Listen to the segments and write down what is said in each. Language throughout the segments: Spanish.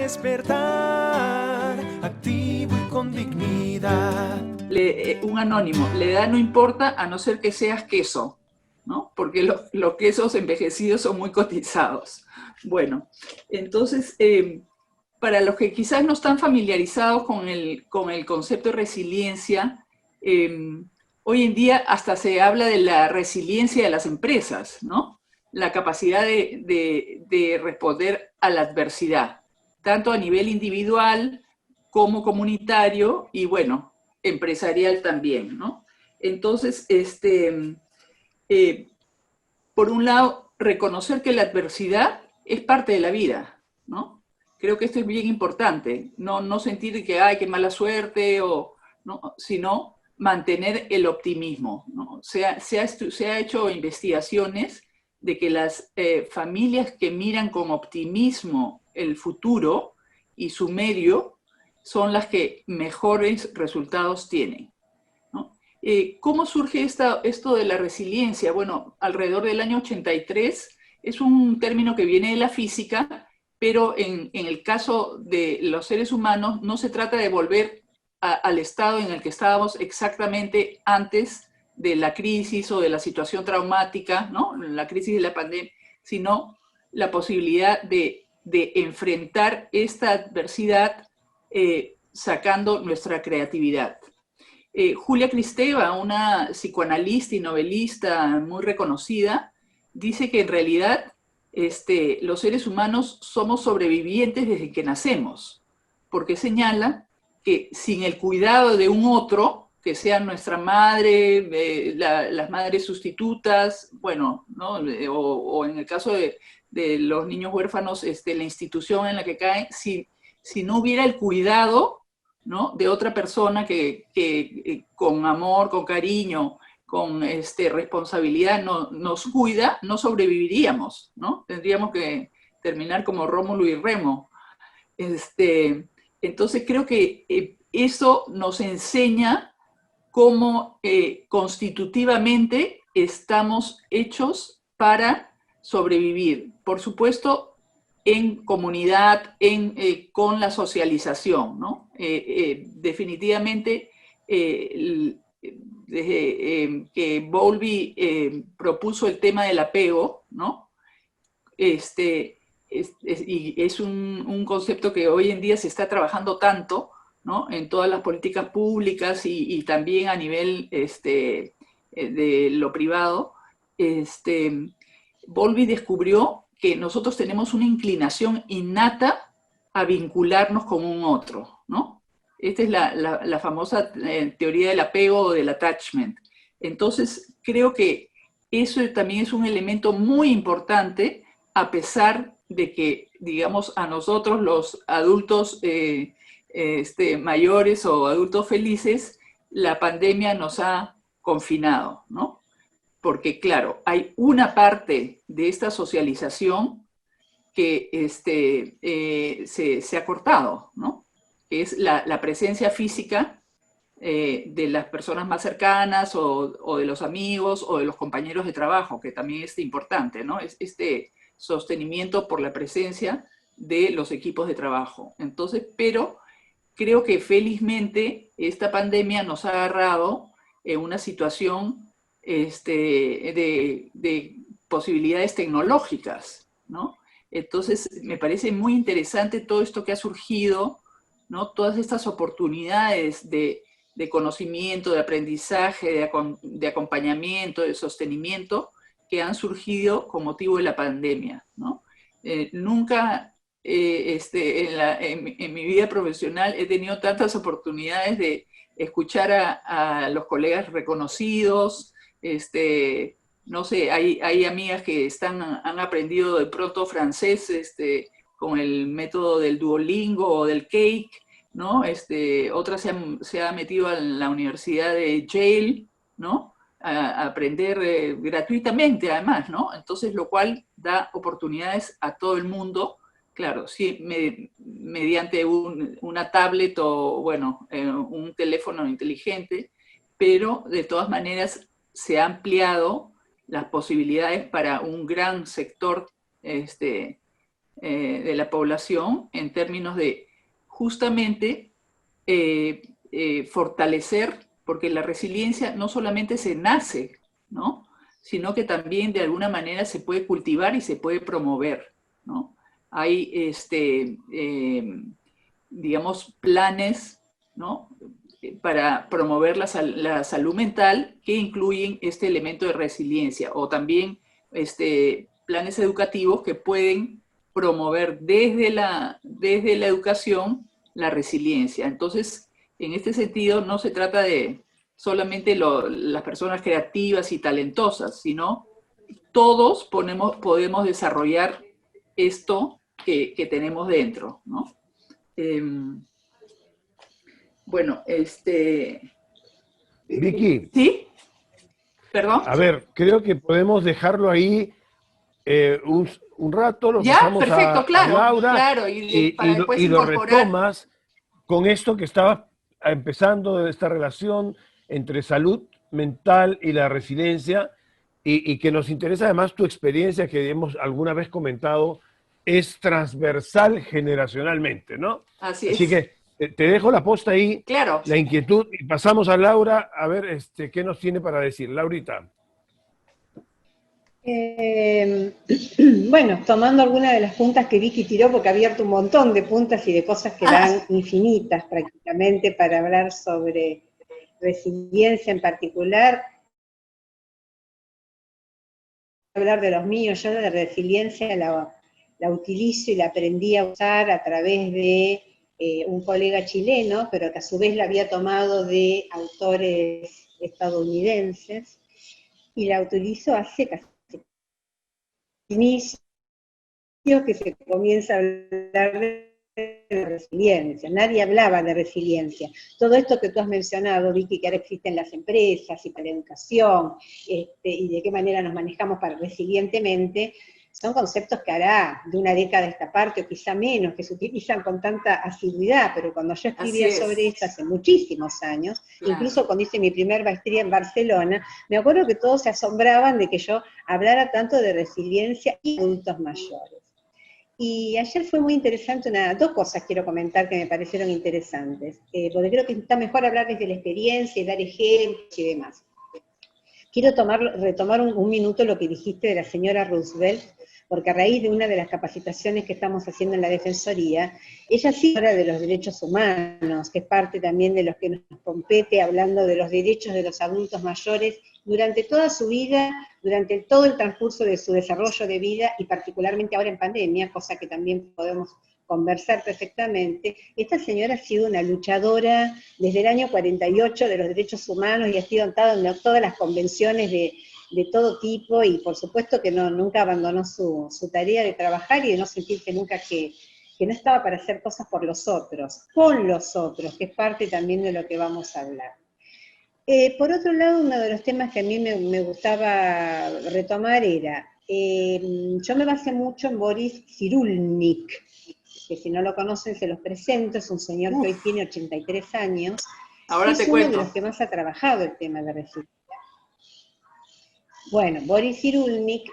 despertar, activo y con dignidad. Un anónimo, la edad no importa a no ser que seas queso, ¿no? Porque los quesos envejecidos son muy cotizados. Bueno, entonces, para los que quizás no están familiarizados con el concepto de resiliencia, hoy en día hasta se habla de la resiliencia de las empresas, ¿no? La capacidad de responder a la adversidad, tanto a nivel individual como comunitario y, bueno, empresarial también, ¿no? Entonces, por un lado, reconocer que la adversidad es parte de la vida, ¿no? Creo que esto es bien importante, no sentir que, ay, qué mala suerte, ¿no? Sino mantener el optimismo, ¿no? Se ha hecho investigaciones de que las familias que miran con optimismo el futuro y su medio son las que mejores resultados tienen, ¿no? ¿Cómo surge esto de la resiliencia? Bueno, alrededor del año 83 es un término que viene de la física, pero en el caso de los seres humanos no se trata de volver al estado en el que estábamos exactamente antes de la crisis o de la situación traumática, ¿no? La crisis de la pandemia, sino la posibilidad de enfrentar esta adversidad sacando nuestra creatividad. Julia Kristeva, una psicoanalista y novelista muy reconocida, dice que en realidad los seres humanos somos sobrevivientes desde que nacemos, porque señala que sin el cuidado de un otro, que sea nuestra madre, las madres sustitutas, bueno, ¿no? o en el caso de los niños huérfanos, la institución en la que caen, si no hubiera el cuidado, ¿no? De otra persona que con amor, con cariño, con responsabilidad nos cuida, no sobreviviríamos, ¿no? Tendríamos que terminar como Rómulo y Remo. Entonces creo que eso nos enseña cómo constitutivamente estamos hechos para sobrevivir. Por supuesto, en comunidad, con la socialización, ¿no? Definitivamente, desde que Bowlby propuso el tema del apego, ¿no? Y es un concepto que hoy en día se está trabajando tanto, ¿no? En todas las políticas públicas y también a nivel de lo privado. Bowlby descubrió que nosotros tenemos una inclinación innata a vincularnos con un otro, ¿no? Esta es la famosa teoría del apego o del attachment. Entonces, creo que eso también es un elemento muy importante, a pesar de que, digamos, a nosotros los adultos mayores o adultos felices, la pandemia nos ha confinado, ¿no? Porque, claro, hay una parte de esta socialización que se ha cortado, ¿no? Que es la presencia física de las personas más cercanas o de los amigos o de los compañeros de trabajo, que también es importante, ¿no? Es este sostenimiento por la presencia de los equipos de trabajo. Entonces, pero creo que felizmente esta pandemia nos ha agarrado en una situación de posibilidades tecnológicas, ¿no? Entonces, me parece muy interesante todo esto que ha surgido, ¿no? Todas estas oportunidades de conocimiento, de aprendizaje, de acompañamiento, de sostenimiento que han surgido con motivo de la pandemia, ¿no? Nunca en mi vida profesional he tenido tantas oportunidades de escuchar a los colegas reconocidos, no sé, hay amigas que han aprendido de pronto francés con el método del Duolingo o del Cake, ¿no? Otra se ha metido a la Universidad de Yale, ¿no? A aprender gratuitamente además, ¿no? Entonces, lo cual da oportunidades a todo el mundo, claro, sí, mediante una tablet o, bueno, un teléfono inteligente, pero de todas maneras se ha ampliado las posibilidades para un gran sector de la población en términos de justamente fortalecer, porque la resiliencia no solamente se nace, ¿no? Sino que también de alguna manera se puede cultivar y se puede promover, ¿no? Hay, digamos, planes, ¿no? Para promover la salud mental que incluyen este elemento de resiliencia, o también planes educativos que pueden promover desde la educación la resiliencia. Entonces, en este sentido, no se trata de solamente las personas creativas y talentosas, sino todos podemos desarrollar esto que tenemos dentro, ¿no? Bueno, Vicky, ¿sí? ¿Perdón? a ver, creo que podemos dejarlo ahí un rato, lo Ya, pasamos perfecto, a claro, Laura claro, y para después y lo incorporar. retomas con esto que estaba empezando de esta relación entre salud mental y la resiliencia, y que nos interesa además tu experiencia, que hemos alguna vez comentado, es transversal generacionalmente, ¿no? Así Así es, que te dejo la posta ahí, claro. la inquietud, y pasamos a Laura a ver qué nos tiene para decir. Laurita. Bueno, tomando algunas de las puntas que Vicky tiró, porque ha abierto un montón de puntas y de cosas que dan infinitas prácticamente para hablar sobre resiliencia en particular. Hablar de los míos, yo de resiliencia la utilizo y la aprendí a usar a través de un colega chileno, pero que a su vez la había tomado de autores estadounidenses, y la utilizo hace casi inicio que se comienza a hablar de resiliencia. Nadie hablaba de resiliencia. Todo esto que tú has mencionado, Vicky, que ahora existen las empresas y para la educación, y de qué manera nos manejamos para resilientemente, son conceptos que hará de una década a esta parte, o quizá menos, que se utilizan con tanta asiduidad, pero cuando yo escribía sobre esto hace muchísimos años, claro, incluso cuando hice mi primer maestría en Barcelona, me acuerdo que todos se asombraban de que yo hablara tanto de resiliencia y adultos mayores. Y ayer fue muy interesante, dos cosas quiero comentar que me parecieron interesantes, porque creo que está mejor hablar desde la experiencia y dar ejemplos y demás. Quiero retomar un minuto lo que dijiste de la señora Roosevelt, porque a raíz de una de las capacitaciones que estamos haciendo en la Defensoría, ella sí habla de los derechos humanos, que es parte también de los que nos compete, hablando de los derechos de los adultos mayores durante toda su vida, durante todo el transcurso de su desarrollo de vida, y particularmente ahora en pandemia, cosa que también podemos conversar perfectamente. Esta señora ha sido una luchadora desde el año 48 de los derechos humanos y ha sido en todas las convenciones de todo tipo, y por supuesto que nunca abandonó su tarea de trabajar y de no sentirse nunca que no estaba para hacer cosas por los otros, con los otros, que es parte también de lo que vamos a hablar. Por otro lado, uno de los temas que a mí me gustaba retomar era, yo me basé mucho en Boris Cyrulnik, que si no lo conocen se los presento, es un señor que hoy tiene 83 años, ahora es uno de los que más ha trabajado el tema de resiliencia. Bueno, Boris Cyrulnik,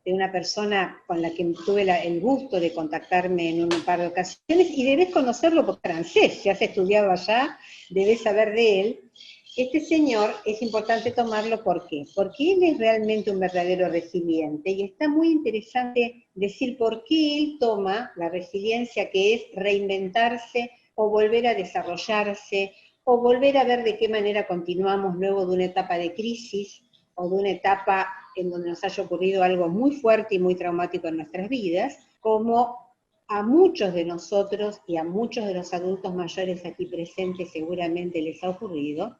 una persona con la que tuve el gusto de contactarme en un par de ocasiones, y debes conocerlo porque es francés, si has estudiado allá, debes saber de él. Este señor es importante tomarlo, ¿por qué? Porque él es realmente un verdadero resiliente, y está muy interesante decir por qué él toma la resiliencia, que es reinventarse o volver a desarrollarse, o volver a ver de qué manera continuamos luego de una etapa de crisis, o de una etapa en donde nos haya ocurrido algo muy fuerte y muy traumático en nuestras vidas, como a muchos de nosotros y a muchos de los adultos mayores aquí presentes seguramente les ha ocurrido.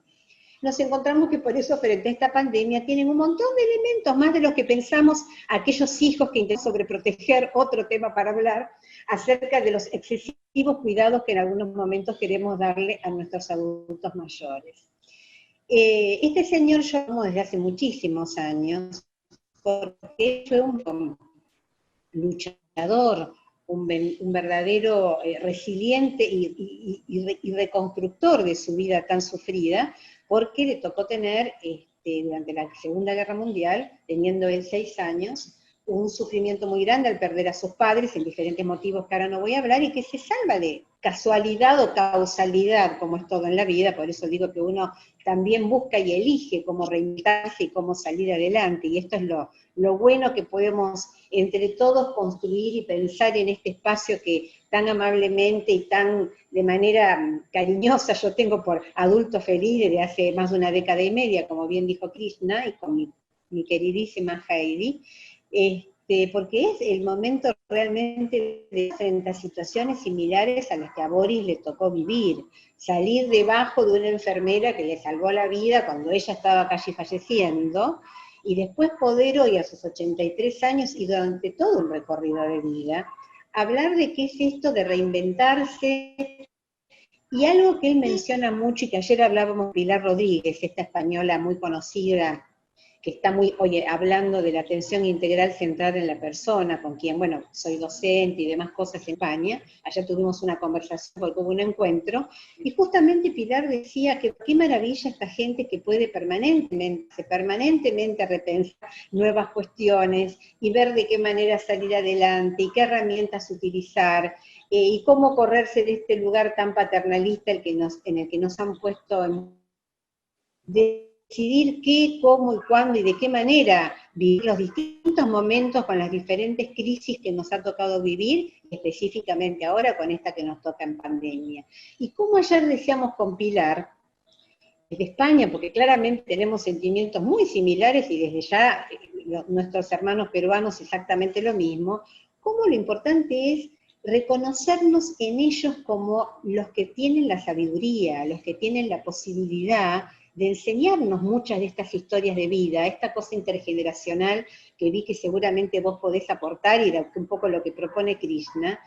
Nos encontramos que por eso frente a esta pandemia tienen un montón de elementos, más de los que pensamos aquellos hijos que intentan sobreproteger, otro tema para hablar, acerca de los excesivos cuidados que en algunos momentos queremos darle a nuestros adultos mayores. Este señor yo lo amo desde hace muchísimos años, porque fue un luchador, un verdadero resiliente y reconstructor de su vida tan sufrida, porque le tocó tener, durante la Segunda Guerra Mundial, teniendo él 6 años, un sufrimiento muy grande al perder a sus padres, en diferentes motivos que ahora no voy a hablar, y que se salva de casualidad o causalidad, como es todo en la vida. Por eso digo que uno también busca y elige cómo reinventarse y cómo salir adelante, y esto es lo bueno que podemos entre todos construir y pensar en este espacio que tan amablemente y tan de manera cariñosa yo tengo por Adulto Feliz desde hace más de una década y media, como bien dijo Krishna, y con mi queridísima Heidi, porque es el momento realmente de frente a situaciones similares a las que a Boris le tocó vivir, salir debajo de una enfermera que le salvó la vida cuando ella estaba casi falleciendo, y después poder hoy a sus 83 años y durante todo un recorrido de vida, hablar de qué es esto de reinventarse, y algo que él menciona mucho y que ayer hablábamos Pilar Rodríguez, esta española muy conocida, que está muy, oye, hablando de la atención integral centrada en la persona, con quien, bueno, soy docente y demás cosas en España, allá tuvimos una conversación porque hubo un encuentro, y justamente Pilar decía que qué maravilla esta gente que puede permanentemente repensar nuevas cuestiones, y ver de qué manera salir adelante, y qué herramientas utilizar, y cómo correrse de este lugar tan paternalista en el que nos han puesto en decidir qué, cómo y cuándo y de qué manera vivir los distintos momentos con las diferentes crisis que nos ha tocado vivir, específicamente ahora con esta que nos toca en pandemia. Y como ayer decíamos con Pilar, desde España, porque claramente tenemos sentimientos muy similares y desde ya nuestros hermanos peruanos exactamente lo mismo, cómo lo importante es reconocernos en ellos como los que tienen la sabiduría, los que tienen la posibilidad de enseñarnos muchas de estas historias de vida, esta cosa intergeneracional que vi que seguramente vos podés aportar, y un poco lo que propone Krishna.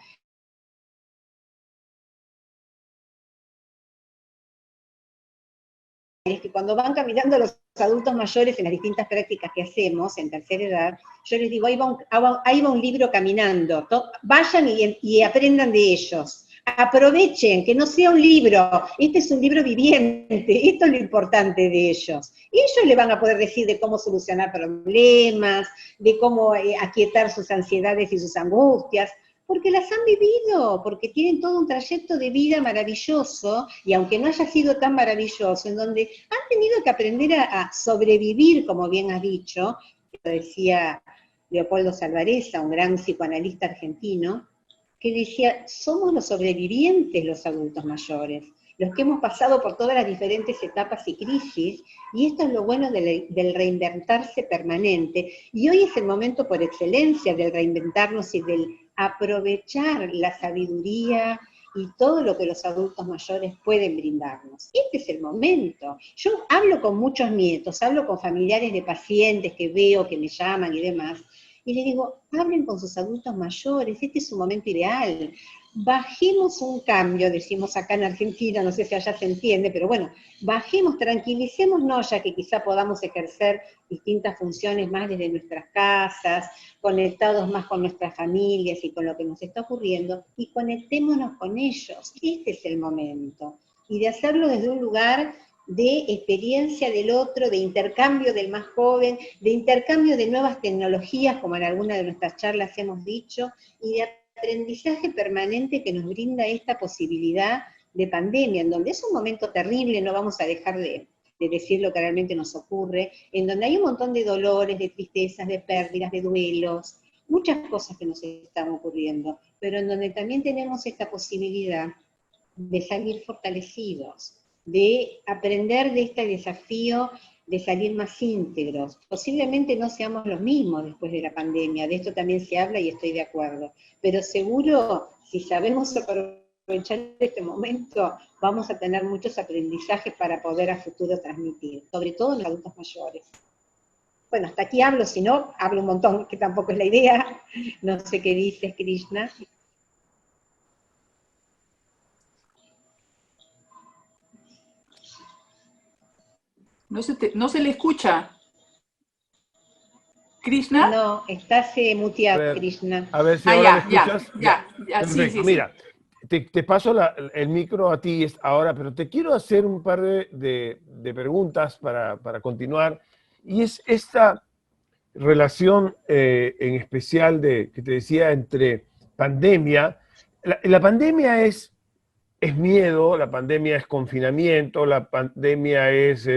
Es que cuando van caminando los adultos mayores en las distintas prácticas que hacemos en tercera edad, yo les digo, ahí va un libro caminando, vayan y aprendan de ellos. Aprovechen, que no sea un libro, este es un libro viviente, esto es lo importante de ellos. Ellos le van a poder decir de cómo solucionar problemas, de cómo aquietar sus ansiedades y sus angustias, porque las han vivido, porque tienen todo un trayecto de vida maravilloso, y aunque no haya sido tan maravilloso, en donde han tenido que aprender a sobrevivir, como bien has dicho, lo decía Leopoldo Salvarezza, un gran psicoanalista argentino, que decía, somos los sobrevivientes los adultos mayores, los que hemos pasado por todas las diferentes etapas y crisis, y esto es lo bueno del reinventarse permanente, y hoy es el momento por excelencia del reinventarnos y del aprovechar la sabiduría y todo lo que los adultos mayores pueden brindarnos. Este es el momento. Yo hablo con muchos nietos, hablo con familiares de pacientes que veo, que me llaman y demás, y les digo, hablen con sus adultos mayores, este es un momento ideal. Bajemos un cambio, decimos acá en Argentina, no sé si allá se entiende, pero bueno, bajemos, tranquilicémonos, ya que quizá podamos ejercer distintas funciones más desde nuestras casas, conectados más con nuestras familias y con lo que nos está ocurriendo, y conectémonos con ellos. Este es el momento. Y de hacerlo desde un lugar de experiencia del otro, de intercambio del más joven, de intercambio de nuevas tecnologías, como en alguna de nuestras charlas hemos dicho, y de aprendizaje permanente que nos brinda esta posibilidad de pandemia, en donde es un momento terrible, no vamos a dejar de decir lo que realmente nos ocurre, en donde hay un montón de dolores, de tristezas, de pérdidas, de duelos, muchas cosas que nos están ocurriendo, pero en donde también tenemos esta posibilidad de salir fortalecidos, de aprender de este desafío de salir más íntegros. Posiblemente no seamos los mismos después de la pandemia, de esto también se habla y estoy de acuerdo, pero seguro, si sabemos aprovechar este momento, vamos a tener muchos aprendizajes para poder a futuro transmitir, sobre todo en los adultos mayores. Bueno, hasta aquí hablo, si no, hablo un montón, que tampoco es la idea. No sé qué dices, Krishna. No se le escucha. ¿Krishna? No, estás muteado, Krishna. A ver si ahora me Ya, escuchas. ya, Perfecto. sí. Mira, te paso el micro a ti ahora, pero te quiero hacer un par de preguntas para continuar. Y es esta, relación en especial que te decía entre pandemia. La pandemia es miedo, la pandemia es confinamiento, la pandemia es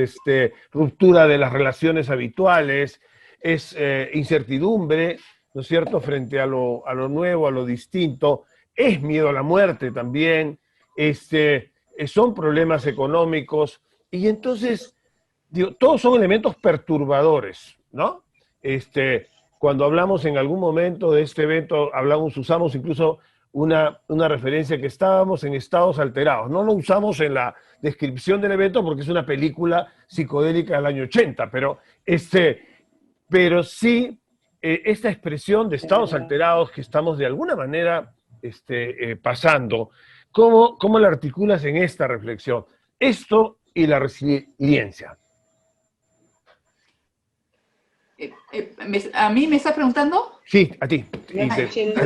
ruptura de las relaciones habituales, es incertidumbre, ¿no es cierto?, frente a lo nuevo, a lo distinto, es miedo a la muerte también, son problemas económicos, y entonces, digo, todos son elementos perturbadores, ¿no? Cuando hablamos en algún momento de este evento, usamos incluso una referencia que estábamos en estados alterados. No lo usamos en la descripción del evento porque es una película psicodélica del año 80, pero sí esta expresión de estados alterados que estamos de alguna manera pasando, ¿cómo la articulas en esta reflexión? Esto y la resiliencia. ¿A mí me estás preguntando? Sí, a ti.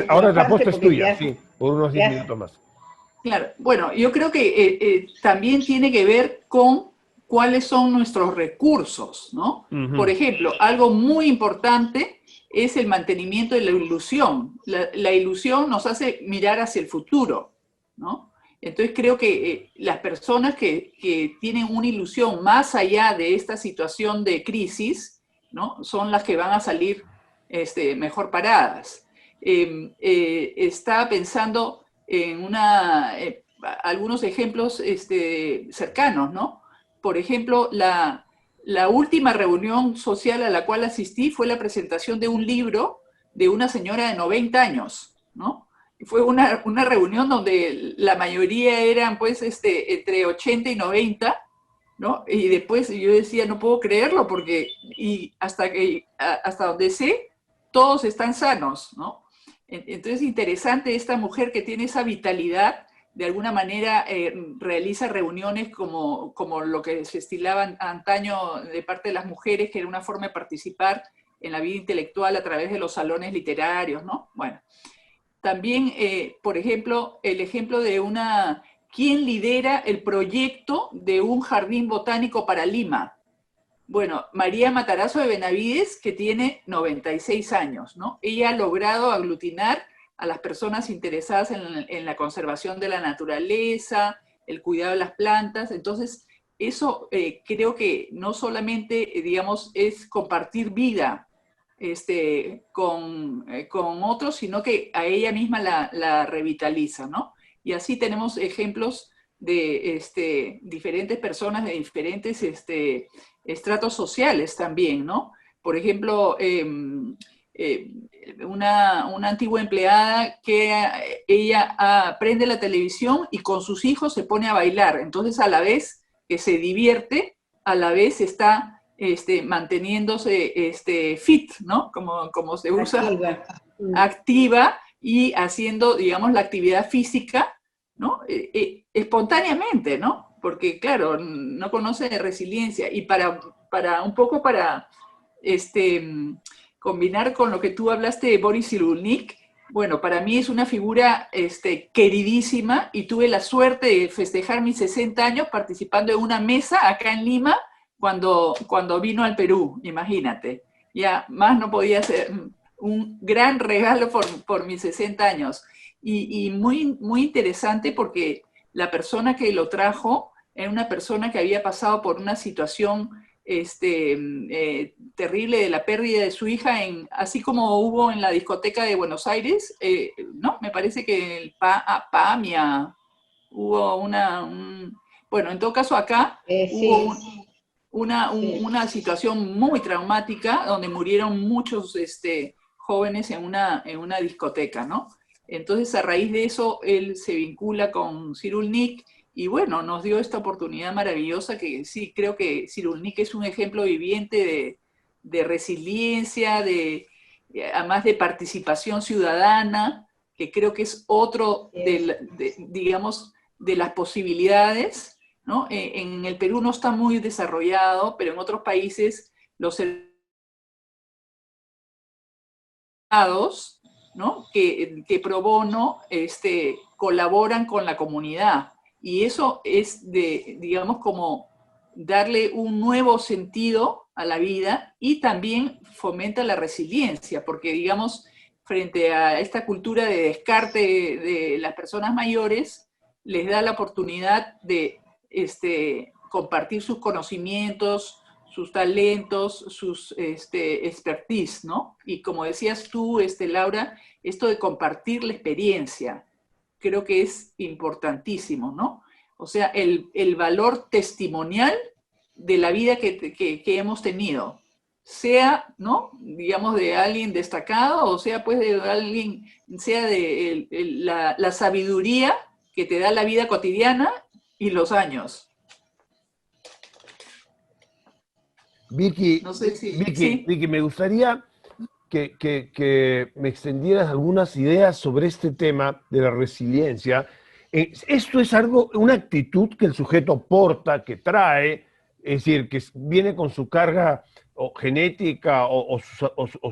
Ahora la posta es tuya, sí, por unos 10 minutos más. Claro, bueno, yo creo que también tiene que ver con cuáles son nuestros recursos, ¿no? Uh-huh. Por ejemplo, algo muy importante es el mantenimiento de la ilusión. La ilusión nos hace mirar hacia el futuro, ¿no? Entonces creo que las personas que tienen una ilusión más allá de esta situación de crisis, ¿no?, son las que van a salir mejor paradas. Estaba pensando en algunos ejemplos cercanos, ¿no? Por ejemplo, la última reunión social a la cual asistí fue la presentación de un libro de una señora de 90 años, ¿no? Fue una reunión donde la mayoría eran, pues, entre 80 y 90, ¿no? Y después yo decía, no puedo creerlo, porque hasta donde sé, todos están sanos, ¿no? Entonces, interesante esta mujer que tiene esa vitalidad, de alguna manera realiza reuniones como lo que se estilaba antaño de parte de las mujeres, que era una forma de participar en la vida intelectual a través de los salones literarios, ¿no? Bueno, también, por ejemplo, el ejemplo de ¿quién lidera el proyecto de un jardín botánico para Lima? Bueno, María Matarazzo de Benavides, que tiene 96 años, ¿no? Ella ha logrado aglutinar a las personas interesadas en la conservación de la naturaleza, el cuidado de las plantas. Entonces, eso creo que no solamente, digamos, es compartir vida con otros, sino que a ella misma la revitaliza, ¿no? Y así tenemos ejemplos de diferentes personas de diferentes estratos sociales también, ¿no? Por ejemplo, una antigua empleada que ella prende la televisión y con sus hijos se pone a bailar. Entonces, a la vez que se divierte, a la vez está manteniéndose fit, ¿no? Como se usa, activa y haciendo, digamos, la actividad física, ¿no? Espontáneamente, ¿no? Porque, claro, no conoce de resiliencia. Y para combinar con lo que tú hablaste de Boris Cyrulnik, bueno, para mí es una figura queridísima, y tuve la suerte de festejar mis 60 años participando en una mesa acá en Lima cuando vino al Perú, imagínate. Ya más no podía ser un gran regalo por mis 60 años. Y muy, muy interesante, porque la persona que lo trajo era una persona que había pasado por una situación terrible de la pérdida de su hija, así como hubo en la discoteca de Buenos Aires, ¿no? Me parece que en Pamia hubo bueno, en todo caso acá hubo una situación muy traumática donde murieron muchos jóvenes en una discoteca, ¿no? Entonces, a raíz de eso, él se vincula con Cyrulnik y, bueno, nos dio esta oportunidad maravillosa que sí, creo que Cyrulnik es un ejemplo viviente de resiliencia, además de participación ciudadana, que creo que es otro, digamos, de las posibilidades, ¿no? En el Perú no está muy desarrollado, pero en otros países los ¿no? que pro bono colaboran con la comunidad. Y eso es digamos, como darle un nuevo sentido a la vida y también fomenta la resiliencia, porque digamos, frente a esta cultura de descarte de las personas mayores, les da la oportunidad de compartir sus conocimientos, sus talentos, sus expertise, ¿no? Y como decías tú, Laura, esto de compartir la experiencia, creo que es importantísimo, ¿no? O sea, el valor testimonial de la vida que hemos tenido, sea, ¿no? Digamos, de alguien destacado, o sea, pues de alguien, sea de la sabiduría que te da la vida cotidiana y los años. Vicky, No sé si... Vicky, ¿sí? Vicky, me gustaría que me extendieras algunas ideas sobre este tema de la resiliencia. Esto es algo, una actitud que el sujeto porta, que trae, es decir, que viene con su carga o genética o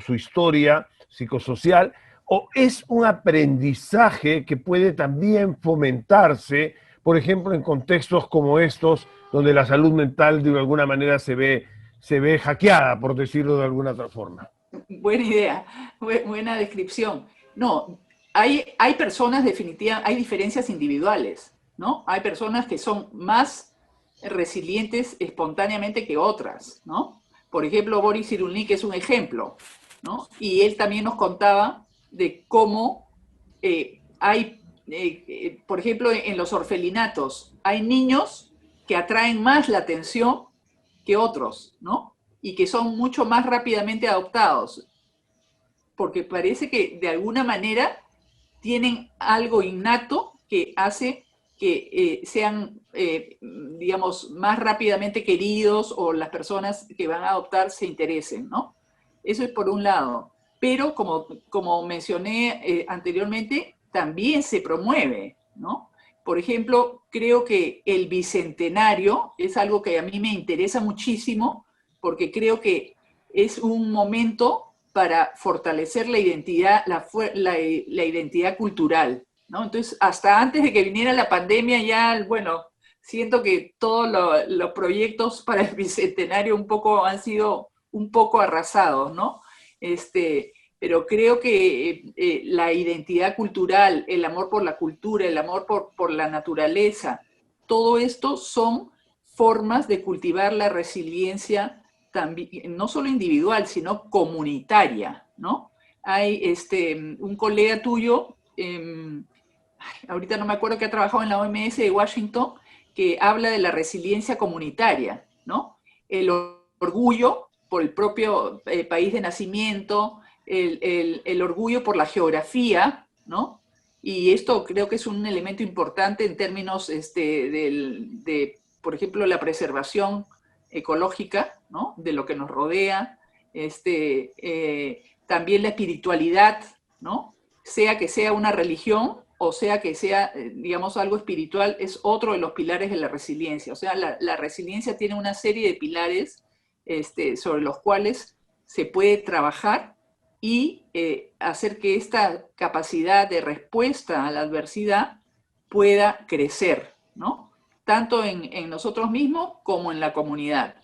su historia psicosocial, o es un aprendizaje que puede también fomentarse, por ejemplo, en contextos como estos, donde la salud mental de alguna manera se ve hackeada, por decirlo de alguna otra forma. Buena idea, buena descripción. No, hay personas definitivamente, hay diferencias individuales, ¿no? Hay personas que son más resilientes espontáneamente que otras, ¿no? Por ejemplo, Boris Cyrulnik es un ejemplo, ¿no? Y él también nos contaba de cómo por ejemplo, en los orfelinatos, hay niños que atraen más la atención que otros, ¿no? Y que son mucho más rápidamente adoptados, porque parece que de alguna manera tienen algo innato que hace que sean, digamos, más rápidamente queridos o las personas que van a adoptar se interesen, ¿no? Eso es por un lado. Pero como mencioné anteriormente, también se promueve, ¿no? Por ejemplo, creo que el bicentenario es algo que a mí me interesa muchísimo porque creo que es un momento para fortalecer la identidad, la identidad cultural, ¿no? Entonces, hasta antes de que viniera la pandemia ya, bueno, siento que todos los proyectos para el bicentenario han sido un poco arrasados, ¿no? Pero creo que la identidad cultural, el amor por la cultura, el amor por la naturaleza, todo esto son formas de cultivar la resiliencia también, no solo individual, sino comunitaria, ¿no? Hay un colega tuyo, ahorita no me acuerdo, que ha trabajado en la OMS de Washington, que habla de la resiliencia comunitaria, ¿no? El orgullo por el propio país de nacimiento, el orgullo por la geografía, ¿no? Y esto creo que es un elemento importante en términos de, por ejemplo, la preservación ecológica, ¿no? De lo que nos rodea, también la espiritualidad, ¿no? Sea que sea una religión o sea que sea, digamos, algo espiritual, es otro de los pilares de la resiliencia. O sea, la resiliencia tiene una serie de pilares sobre los cuales se puede trabajar y hacer que esta capacidad de respuesta a la adversidad pueda crecer, ¿no? Tanto en nosotros mismos como en la comunidad.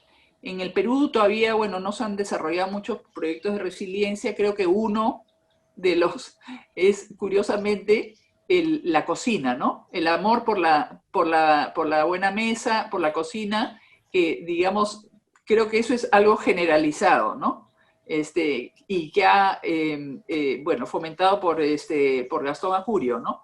En el Perú todavía, bueno, no se han desarrollado muchos proyectos de resiliencia. Creo que uno de los es, curiosamente, la cocina, ¿no? El amor por la buena mesa, por la cocina, que, digamos, creo que eso es algo generalizado, ¿no? Y que ha, bueno, fomentado por Gastón Acurio, ¿no?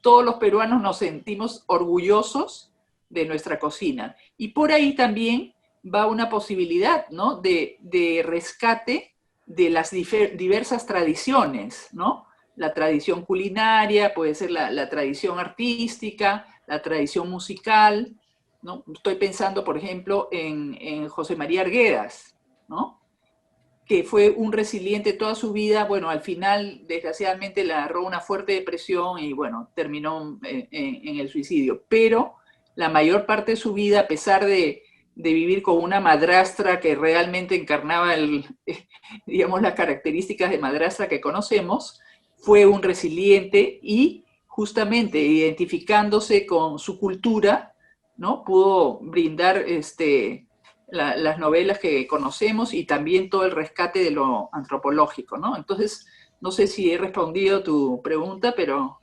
Todos los peruanos nos sentimos orgullosos de nuestra cocina. Y por ahí también va una posibilidad, ¿no? De rescate de las diversas tradiciones, ¿no? La tradición culinaria, puede ser la tradición artística, la tradición musical, ¿no? Estoy pensando, por ejemplo, en José María Arguedas, ¿no? Que fue un resiliente toda su vida. Bueno, al final, desgraciadamente, le agarró una fuerte depresión y, bueno, terminó en el suicidio. Pero la mayor parte de su vida, a pesar de vivir con una madrastra que realmente encarnaba, digamos, las características de madrastra que conocemos, fue un resiliente y, justamente, identificándose con su cultura, ¿no? Pudo brindar las novelas que conocemos y también todo el rescate de lo antropológico, ¿no? Entonces, no sé si he respondido a tu pregunta, pero...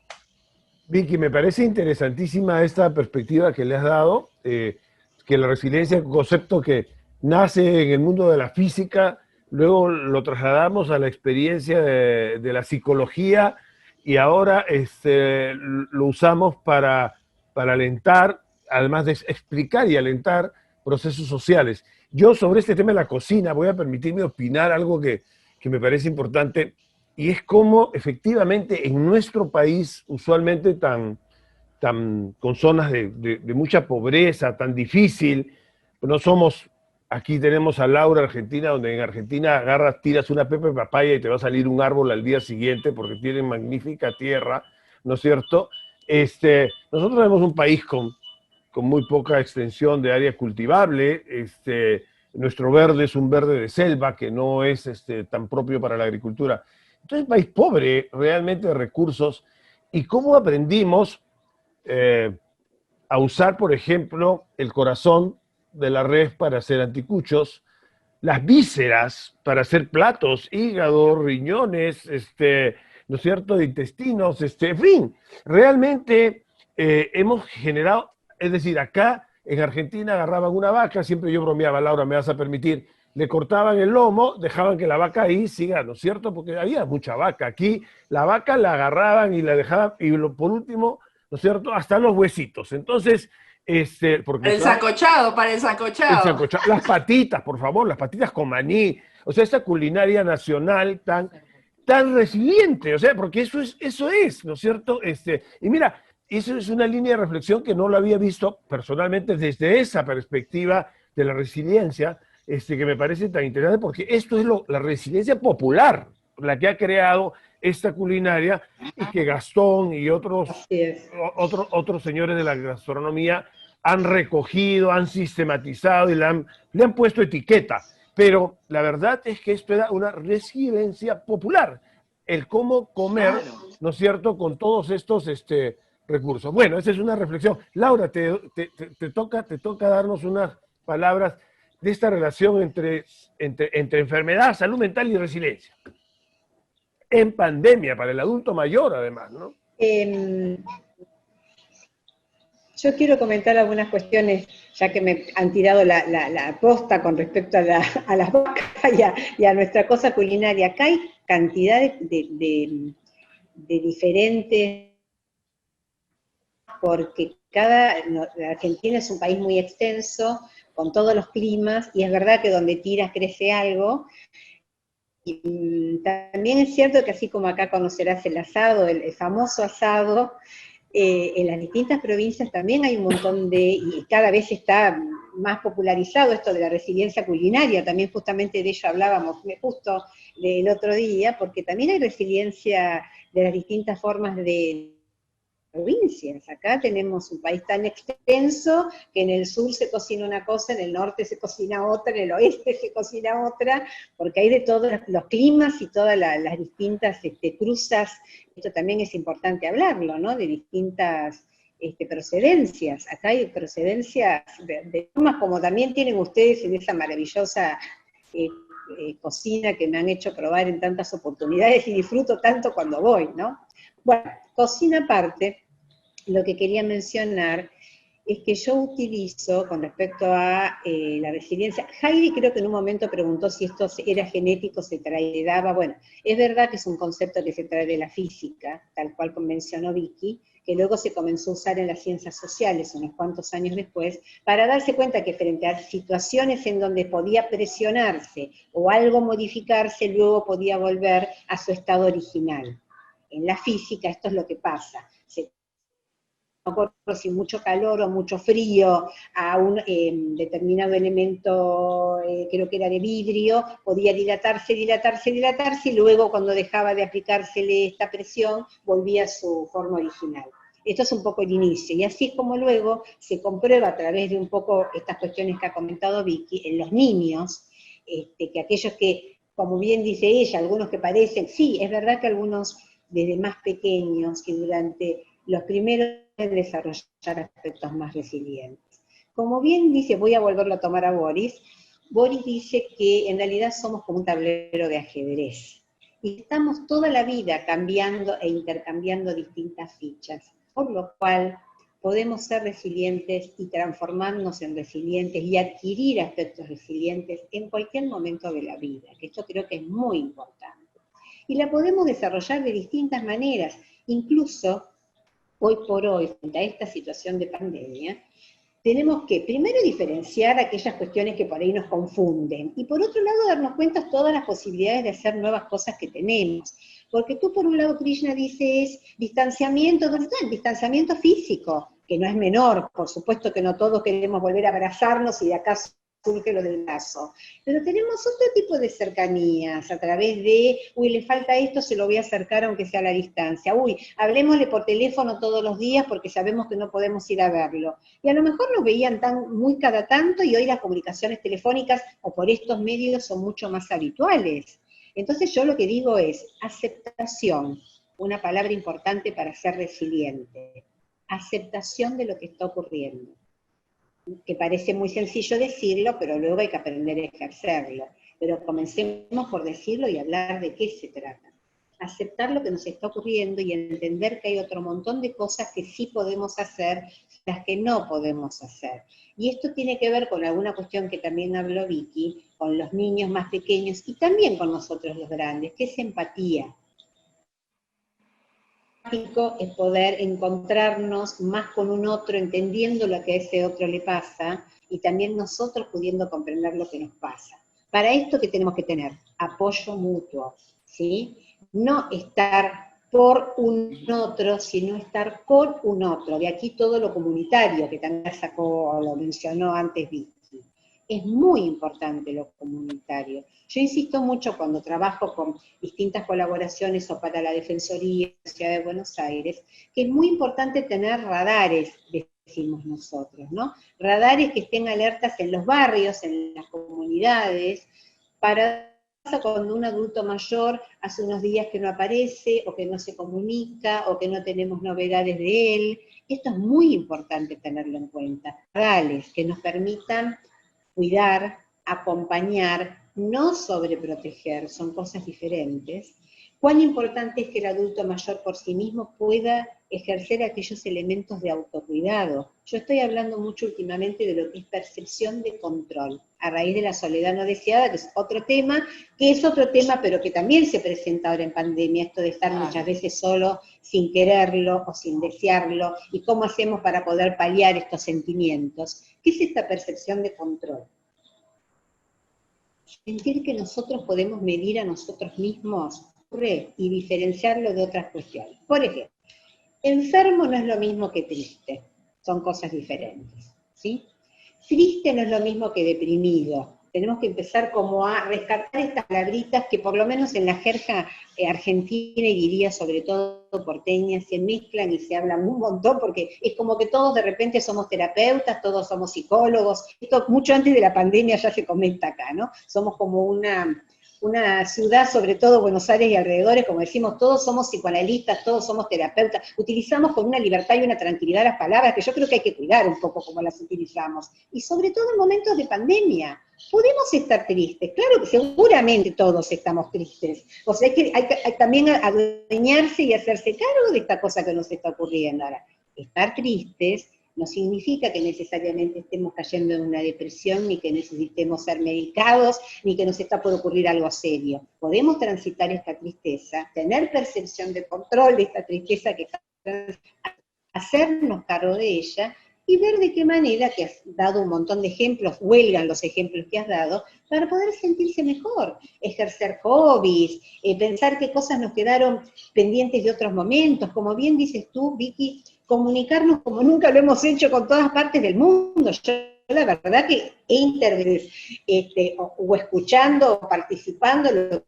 Vicky, me parece interesantísima esta perspectiva que le has dado, que la resiliencia es un concepto que nace en el mundo de la física, luego lo trasladamos a la experiencia de la psicología y ahora lo usamos para alentar, además de explicar y alentar procesos sociales. Yo sobre este tema de la cocina voy a permitirme opinar algo que me parece importante. Y es como efectivamente en nuestro país, usualmente con zonas de mucha pobreza, tan difícil, no somos, aquí tenemos a Laura, Argentina, donde en Argentina agarras, tiras una pepa de papaya y te va a salir un árbol al día siguiente porque tienen magnífica tierra, ¿no es cierto? Nosotros tenemos un país con muy poca extensión de área cultivable, nuestro verde es un verde de selva que no es tan propio para la agricultura. Entonces, un país pobre realmente de recursos. ¿Y cómo aprendimos a usar, por ejemplo, el corazón de la res para hacer anticuchos, las vísceras para hacer platos, hígado, riñones, ¿no es cierto?, intestinos, en fin, realmente hemos generado, es decir, acá en Argentina agarraban una vaca, siempre yo bromeaba, Laura, me vas a permitir, le cortaban el lomo, dejaban que la vaca ahí siga, ¿no es cierto? Porque había mucha vaca. Aquí la vaca la agarraban y la dejaban, y por último, ¿no es cierto?, hasta los huesitos. Entonces, porque Para el sancochado. las patitas, por favor, las patitas con maní. O sea, esta culinaria nacional tan resiliente, o sea, porque eso es, ¿no es cierto? Y mira, eso es una línea de reflexión que no lo había visto personalmente desde esa perspectiva de la resiliencia, que me parece tan interesante, porque esto es la resiliencia popular, la que ha creado esta culinaria y que Gastón y otros señores de la gastronomía han recogido, han sistematizado y le han puesto etiqueta. Pero la verdad es que esto era una resiliencia popular, el cómo comer, claro, ¿no es cierto?, con todos estos recursos. Bueno, esa es una reflexión. Laura, te toca darnos unas palabras de esta relación entre enfermedad, salud mental y resiliencia. En pandemia, para el adulto mayor, además, ¿no? Yo quiero comentar algunas cuestiones, ya que me han tirado la posta con respecto a las vacas y a nuestra cosa culinaria. Acá hay cantidad de diferentes, porque Argentina es un país muy extenso, con todos los climas, y es verdad que donde tiras crece algo. Y también es cierto que así como acá conocerás el asado, el famoso asado, en las distintas provincias también hay un montón y cada vez está más popularizado esto de la resiliencia culinaria, también justamente de ello hablábamos justo el otro día, porque también hay resiliencia de las distintas formas de provincias. Acá tenemos un país tan extenso que en el sur se cocina una cosa, en el norte se cocina otra, en el oeste se cocina otra, porque hay de todos los climas y todas las distintas cruzas. Esto también es importante hablarlo, ¿no?, de distintas procedencias. Acá hay procedencias de formas como también tienen ustedes en esa maravillosa cocina que me han hecho probar en tantas oportunidades y disfruto tanto cuando voy, ¿no? Bueno, cocina aparte, lo que quería mencionar es que yo utilizo, con respecto a la resiliencia, Heidi creo que en un momento preguntó si esto era genético, se heredaba. Bueno, es verdad que es un concepto que se trae de la física, tal cual mencionó Vicky, que luego se comenzó a usar en las ciencias sociales unos cuantos años después, para darse cuenta que frente a situaciones en donde podía presionarse o algo modificarse, luego podía volver a su estado original. En la física esto es lo que pasa. Si mucho calor o mucho frío a un determinado elemento, creo que era de vidrio, podía dilatarse, y luego cuando dejaba de aplicársele esta presión, volvía a su forma original. Esto es un poco el inicio, y así es como luego se comprueba a través de un poco estas cuestiones que ha comentado Vicky, en los niños, que aquellos que, como bien dice ella, algunos que padecen, sí, es verdad que algunos desde más pequeños, que durante los primeros pueden desarrollar aspectos más resilientes. Como bien dice, voy a volverlo a tomar a Boris, Boris dice que en realidad somos como un tablero de ajedrez, y estamos toda la vida cambiando e intercambiando distintas fichas, por lo cual podemos ser resilientes y transformarnos en resilientes y adquirir aspectos resilientes en cualquier momento de la vida, que esto creo que es muy importante. Y la podemos desarrollar de distintas maneras, incluso hoy por hoy, frente a esta situación de pandemia, tenemos que primero diferenciar aquellas cuestiones que por ahí nos confunden, y por otro lado darnos cuenta de todas las posibilidades de hacer nuevas cosas que tenemos. Porque tú por un lado, Krishna, dices distanciamiento, ¿dónde está? El distanciamiento físico, que no es menor, por supuesto que no todos queremos volver a abrazarnos y de acá surge lo del lazo. Pero tenemos otro tipo de cercanías a través de, uy, le falta esto, se lo voy a acercar aunque sea a la distancia. Uy, hablemosle por teléfono todos los días porque sabemos que no podemos ir a verlo. Y a lo mejor nos veían muy cada tanto y hoy las comunicaciones telefónicas o por estos medios son mucho más habituales. Entonces yo lo que digo es aceptación, una palabra importante para ser resiliente. Aceptación de lo que está ocurriendo, que parece muy sencillo decirlo, pero luego hay que aprender a ejercerlo. Pero comencemos por decirlo y hablar de qué se trata. Aceptar lo que nos está ocurriendo y entender que hay otro montón de cosas que sí podemos hacer, las que no podemos hacer. Y esto tiene que ver con alguna cuestión que también habló Vicky, con los niños más pequeños y también con nosotros los grandes, que es empatía. Es poder encontrarnos más con un otro, entendiendo lo que a ese otro le pasa, y también nosotros pudiendo comprender lo que nos pasa. Para esto, ¿qué tenemos que tener? Apoyo mutuo, ¿sí? No estar por un otro, sino estar con un otro. De aquí todo lo comunitario, que también lo mencionó antes Vicky. Es muy importante lo comunitario. Yo insisto mucho cuando trabajo con distintas colaboraciones o para la Defensoría de la Ciudad de Buenos Aires, que es muy importante tener radares, decimos nosotros, ¿no? Radares que estén alertas en los barrios, en las comunidades, para cuando un adulto mayor hace unos días que no aparece, o que no se comunica, o que no tenemos novedades de él. Esto es muy importante tenerlo en cuenta. Radares que nos permitan cuidar, acompañar, no sobreproteger, son cosas diferentes. Cuán importante es que el adulto mayor por sí mismo pueda ejercer aquellos elementos de autocuidado. Yo estoy hablando mucho últimamente de lo que es percepción de control, a raíz de la soledad no deseada, que es otro tema, pero que también se presenta ahora en pandemia, esto de estar muchas veces solo sin quererlo o sin desearlo, y cómo hacemos para poder paliar estos sentimientos. ¿Qué es esta percepción de control? Sentir que nosotros podemos medir a nosotros mismos y diferenciarlo de otras cuestiones. Por ejemplo, enfermo no es lo mismo que triste, son cosas diferentes, ¿sí? Triste no es lo mismo que deprimido. Tenemos que empezar como a rescatar estas palabritas que por lo menos en la jerga argentina, y diría sobre todo porteña, se mezclan y se hablan un montón, porque es como que todos de repente somos terapeutas, todos somos psicólogos. Esto mucho antes de la pandemia ya se comenta acá, ¿no? Somos como una ciudad, sobre todo Buenos Aires y alrededores, como decimos, todos somos psicoanalistas, todos somos terapeutas, utilizamos con una libertad y una tranquilidad las palabras que yo creo que hay que cuidar un poco como las utilizamos, y sobre todo en momentos de pandemia. Podemos estar tristes, claro que seguramente todos estamos tristes, o sea, hay que también adueñarse y hacerse cargo de esta cosa que nos está ocurriendo. Ahora, estar tristes no significa que necesariamente estemos cayendo en una depresión, ni que necesitemos ser medicados, ni que nos está por ocurrir algo serio. Podemos transitar esta tristeza, tener percepción de control de esta tristeza que está, hacernos cargo de ella, y ver de qué manera, que has dado un montón de ejemplos, huelgan los ejemplos que has dado, para poder sentirse mejor, ejercer hobbies, pensar qué cosas nos quedaron pendientes de otros momentos, como bien dices tú, Vicky, comunicarnos como nunca lo hemos hecho con todas partes del mundo. Yo la verdad que he intervenido, o escuchando, o participando, lo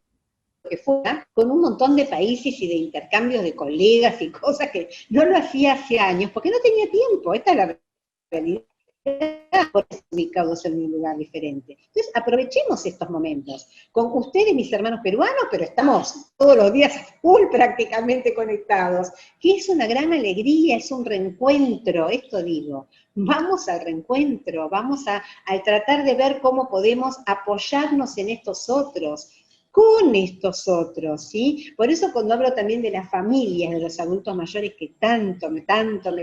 que fuera, con un montón de países y de intercambios de colegas y cosas que no lo hacía hace años, porque no tenía tiempo, esta es la realidad. ubicados en un lugar diferente. Entonces, aprovechemos estos momentos. Con ustedes, mis hermanos peruanos, pero estamos todos los días full prácticamente conectados, que es una gran alegría, es un reencuentro, esto digo. Vamos al reencuentro, vamos al tratar de ver cómo podemos apoyarnos en estos otros, con estos otros, ¿sí? Por eso cuando hablo también de las familias, de los adultos mayores que tanto me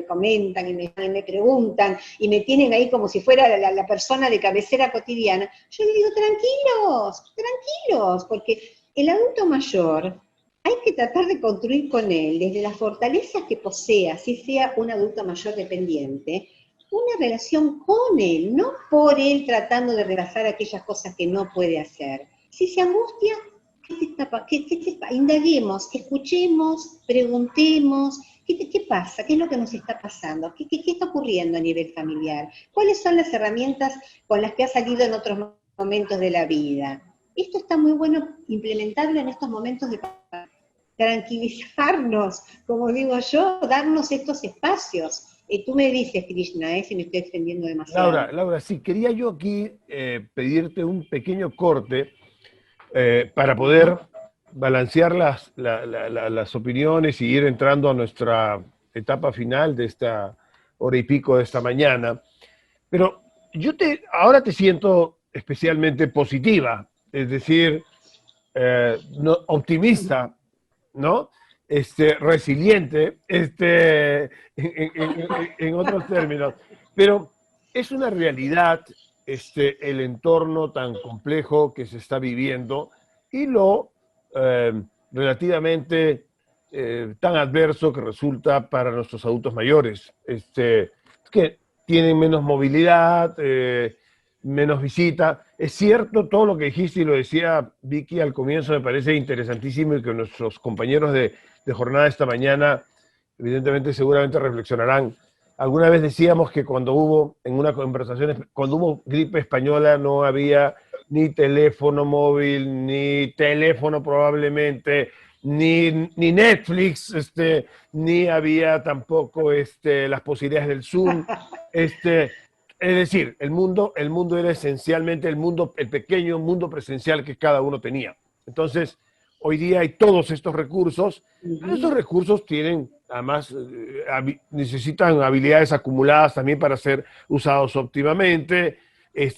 comentan y me preguntan, y me tienen ahí como si fuera la persona de cabecera cotidiana, yo les digo, tranquilos, porque el adulto mayor hay que tratar de construir con él, desde las fortalezas que posea, si sea un adulto mayor dependiente, una relación con él, no por él tratando de rebasar aquellas cosas que no puede hacer. Si se angustia, indaguemos, escuchemos, preguntemos, ¿qué pasa? ¿Qué es lo que nos está pasando? ¿Qué está ocurriendo a nivel familiar? ¿Cuáles son las herramientas con las que ha salido en otros momentos de la vida? Esto está muy bueno implementarlo en estos momentos de tranquilizarnos, como digo yo, darnos estos espacios. Tú me dices, Krishna, si me estoy extendiendo demasiado. Laura, sí, quería yo aquí pedirte un pequeño corte para poder balancear las opiniones y ir entrando a nuestra etapa final de esta hora y pico de esta mañana. Pero ahora te siento especialmente positiva, es decir, optimista, ¿no? Resiliente, en otros términos. Pero es una realidad el entorno tan complejo que se está viviendo y lo relativamente tan adverso que resulta para nuestros adultos mayores. Que tienen menos movilidad, menos visita. Es cierto todo lo que dijiste y lo decía Vicky al comienzo, me parece interesantísimo y que nuestros compañeros de jornada esta mañana evidentemente seguramente reflexionarán. Alguna vez decíamos que cuando hubo, en una conversación, cuando hubo gripe española no había ni teléfono móvil, ni teléfono probablemente, ni Netflix, ni había tampoco las posibilidades del Zoom. Es decir, el mundo era esencialmente el pequeño mundo presencial que cada uno tenía. Entonces, hoy día hay todos estos recursos, pero estos recursos tienen, además, necesitan habilidades acumuladas también para ser usados óptimamente,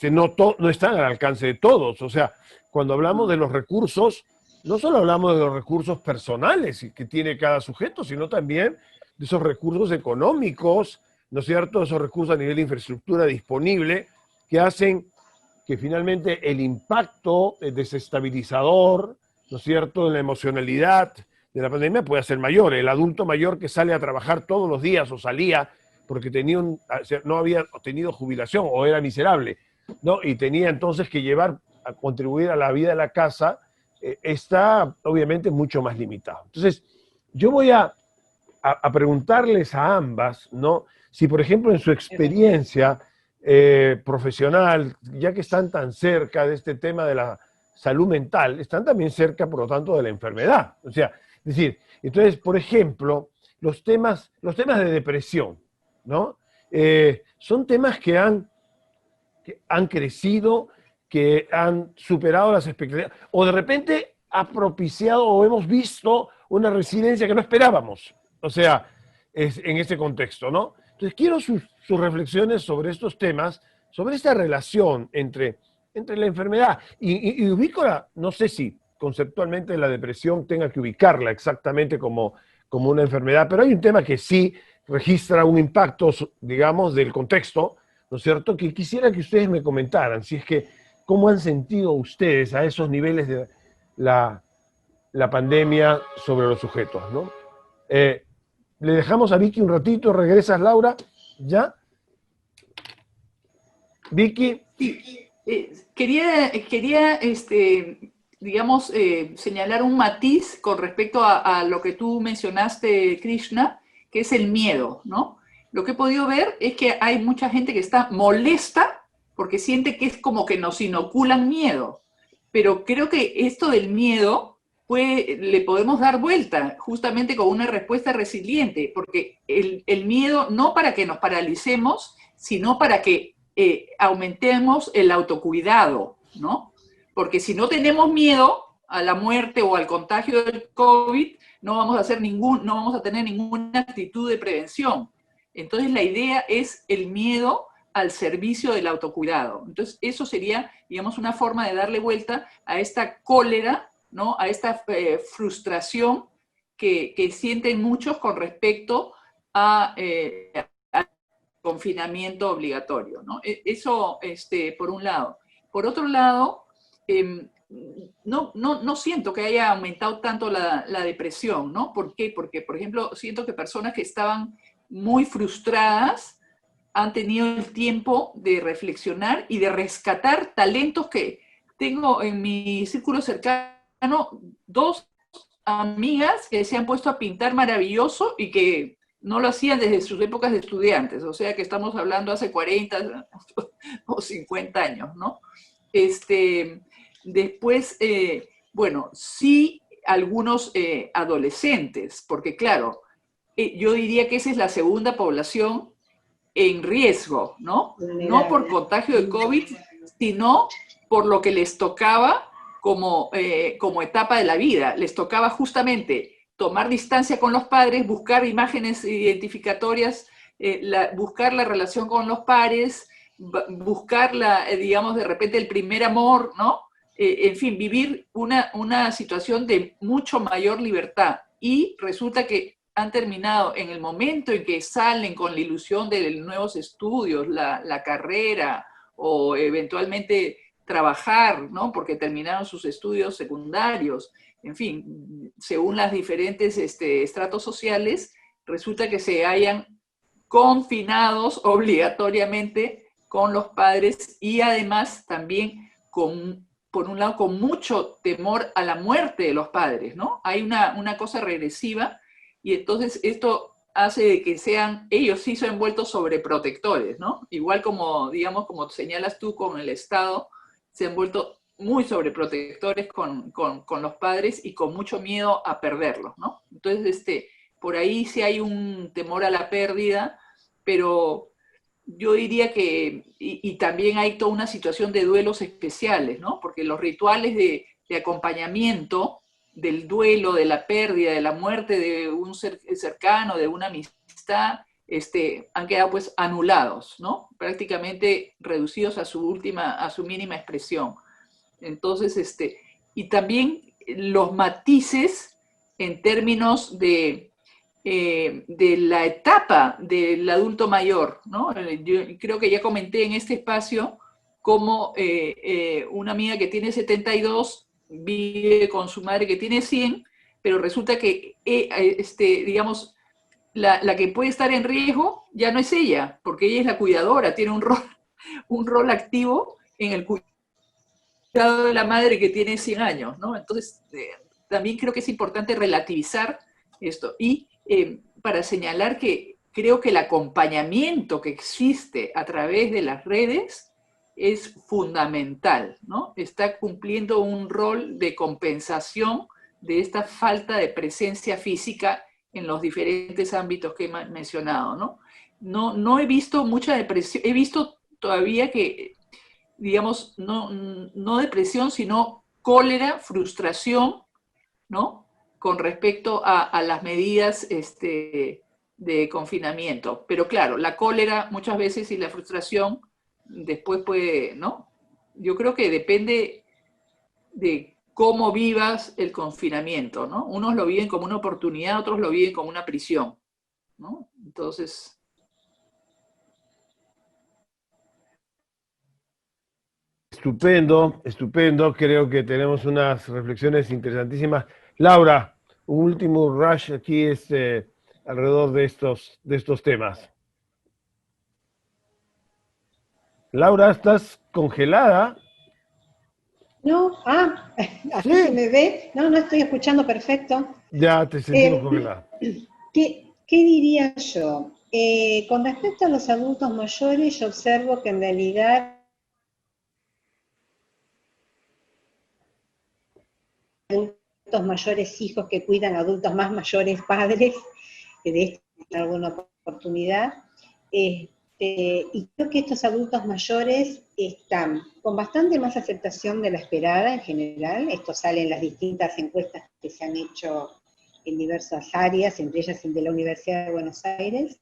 no están al alcance de todos. O sea, cuando hablamos de los recursos, no solo hablamos de los recursos personales que tiene cada sujeto, sino también de esos recursos económicos, ¿no es cierto? Esos recursos a nivel de infraestructura disponible que hacen que finalmente el impacto desestabilizador, ¿no es cierto?, en la emocionalidad de la pandemia puede ser mayor. El adulto mayor que sale a trabajar todos los días o salía porque no había tenido jubilación o era miserable, ¿no? Y tenía entonces que contribuir a la vida de la casa, está obviamente mucho más limitado. Entonces, yo voy a preguntarles a ambas, ¿no? Si, por ejemplo, en su experiencia profesional, ya que están tan cerca de este tema de la salud mental, están también cerca, por lo tanto, de la enfermedad. O sea, es decir, entonces, por ejemplo, los temas de depresión, ¿no? Son temas que han crecido, que han superado las expectativas, o de repente ha propiciado o hemos visto una resiliencia que no esperábamos. O sea, en ese contexto, ¿no? Entonces, quiero sus reflexiones sobre estos temas, sobre esta relación entre la enfermedad. Y ubícola, no sé si conceptualmente la depresión tenga que ubicarla exactamente como una enfermedad, pero hay un tema que sí registra un impacto, digamos, del contexto, ¿no es cierto?, que quisiera que ustedes me comentaran, si es que, ¿cómo han sentido ustedes a esos niveles de la pandemia sobre los sujetos, ¿no? Le dejamos a Vicky un ratito, regresas, Laura, ¿ya? Vicky. Quería digamos, señalar un matiz con respecto a lo que tú mencionaste, Krishna, que es el miedo, ¿no? Lo que he podido ver es que hay mucha gente que está molesta porque siente que es como que nos inoculan miedo. Pero creo que esto del miedo le podemos dar vuelta justamente con una respuesta resiliente, porque el miedo no para que nos paralicemos, sino para que aumentemos el autocuidado, ¿no? Porque si no tenemos miedo a la muerte o al contagio del COVID, no vamos a tener ninguna actitud de prevención. Entonces la idea es el miedo al servicio del autocuidado. Entonces eso sería, digamos, una forma de darle vuelta a esta cólera, ¿no? A esta frustración que sienten muchos con respecto al confinamiento obligatorio, ¿no? Eso, por un lado. Por otro lado, no siento que haya aumentado tanto la depresión, ¿no? ¿Por qué? Porque, por ejemplo, siento que personas que estaban muy frustradas han tenido el tiempo de reflexionar y de rescatar talentos que tengo en mi círculo cercano, 2 amigas que se han puesto a pintar maravilloso y que no lo hacían desde sus épocas de estudiantes, o sea que estamos hablando hace 40 o 50 años, ¿no? Después, bueno, sí algunos adolescentes, porque claro, yo diría que esa es la segunda población en riesgo, ¿no? No por contagio de COVID, sino por lo que les tocaba como etapa de la vida. Les tocaba justamente tomar distancia con los padres, buscar imágenes identificatorias, buscar la relación con los pares, buscar, digamos, de repente el primer amor, ¿no? En fin, vivir una situación de mucho mayor libertad. Y resulta que han terminado en el momento en que salen con la ilusión de nuevos estudios, la carrera, o eventualmente trabajar, ¿no? Porque terminaron sus estudios secundarios. En fin, según las diferentes estratos sociales, resulta que se hayan confinados obligatoriamente con los padres y además también por un lado, con mucho temor a la muerte de los padres, ¿no? Hay una cosa regresiva y entonces esto hace de que ellos sí son vueltos sobreprotectores, ¿no? Igual como, digamos, como señalas tú con el Estado, se han vuelto muy sobreprotectores con los padres y con mucho miedo a perderlos, ¿no? Entonces, por ahí sí hay un temor a la pérdida, pero yo diría que, y también hay toda una situación de duelos especiales, ¿no? Porque los rituales de acompañamiento del duelo, de la pérdida, de la muerte de un ser cercano, de una amistad, han quedado pues anulados, ¿no? Prácticamente reducidos a su mínima expresión. Entonces, y también los matices en términos de la etapa del adulto mayor, ¿no? Yo creo que ya comenté en este espacio cómo una amiga que tiene 72 vive con su madre que tiene 100, pero resulta que, digamos, la que puede estar en riesgo ya no es ella, porque ella es la cuidadora, tiene un rol activo en el cuidado de la madre que tiene 100 años, ¿no? Entonces, también creo que es importante relativizar esto. Y para señalar que creo que el acompañamiento que existe a través de las redes es fundamental, ¿no? Está cumpliendo un rol de compensación de esta falta de presencia física en los diferentes ámbitos que he mencionado, ¿no? No he visto mucha depresión, he visto todavía que, digamos, no depresión, sino cólera, frustración, ¿no? Con respecto a las medidas de confinamiento. Pero claro, la cólera muchas veces y la frustración después puede, ¿no? Yo creo que depende de cómo vivas el confinamiento, ¿no? Unos lo viven como una oportunidad, otros lo viven como una prisión, ¿no? Entonces... Estupendo, estupendo. Creo que tenemos unas reflexiones interesantísimas. Laura, un último rush aquí alrededor de estos temas. Laura, ¿estás congelada? No, así Sí. se me ve. No, no estoy escuchando perfecto. Ya te sentimos congelada. ¿Qué diría yo? Con respecto a los adultos mayores, yo observo que en realidad adultos mayores hijos que cuidan a adultos más mayores padres, que de esto en alguna oportunidad, Y creo que estos adultos mayores están con bastante más aceptación de la esperada en general. Esto sale en las distintas encuestas que se han hecho en diversas áreas, entre ellas el de la Universidad de Buenos Aires.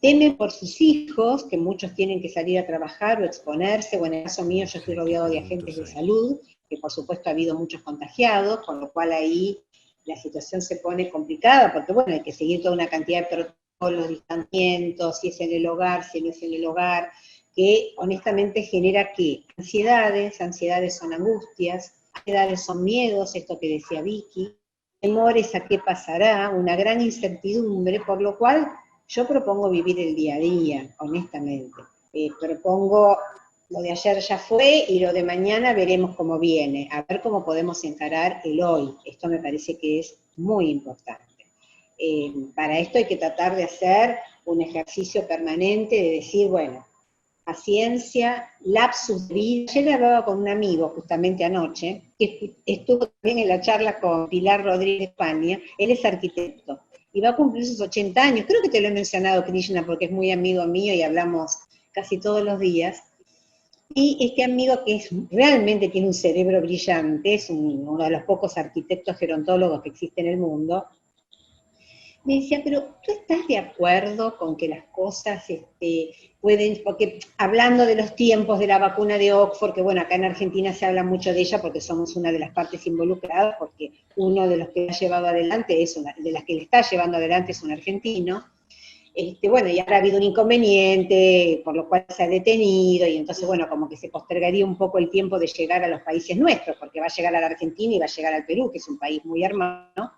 Temen por sus hijos, que muchos tienen que salir a trabajar o exponerse, o en el caso mío yo estoy rodeado de agentes de salud, que por supuesto ha habido muchos contagiados, con lo cual ahí la situación se pone complicada, porque bueno, hay que seguir toda una cantidad de protocolos, distanciamientos, si es en el hogar, si no es en el hogar, que honestamente genera que ansiedades son angustias, ansiedades son miedos, esto que decía Vicky, temores a qué pasará, una gran incertidumbre, por lo cual yo propongo vivir el día a día, honestamente. Propongo, lo de ayer ya fue y lo de mañana veremos cómo viene, a ver cómo podemos encarar el hoy. Esto me parece que es muy importante. Para esto hay que tratar de hacer un ejercicio permanente de decir, bueno, paciencia, lapsus de vida. Ayer hablaba con un amigo, justamente anoche, que estuvo también en la charla con Pilar Rodríguez de España, él es arquitecto, y va a cumplir sus 80 años, creo que te lo he mencionado, Krishna, porque es muy amigo mío y hablamos casi todos los días, y este amigo que realmente tiene un cerebro brillante, es uno de los pocos arquitectos gerontólogos que existe en el mundo, me decía, pero ¿tú estás de acuerdo con que las cosas pueden, porque hablando de los tiempos de la vacuna de Oxford, que bueno, acá en Argentina se habla mucho de ella porque somos una de las partes involucradas, porque uno de los que ha llevado adelante de las que le está llevando adelante es un argentino, bueno, y ahora ha habido un inconveniente, por lo cual se ha detenido, y entonces, bueno, como que se postergaría un poco el tiempo de llegar a los países nuestros, porque va a llegar a la Argentina y va a llegar al Perú, que es un país muy hermano.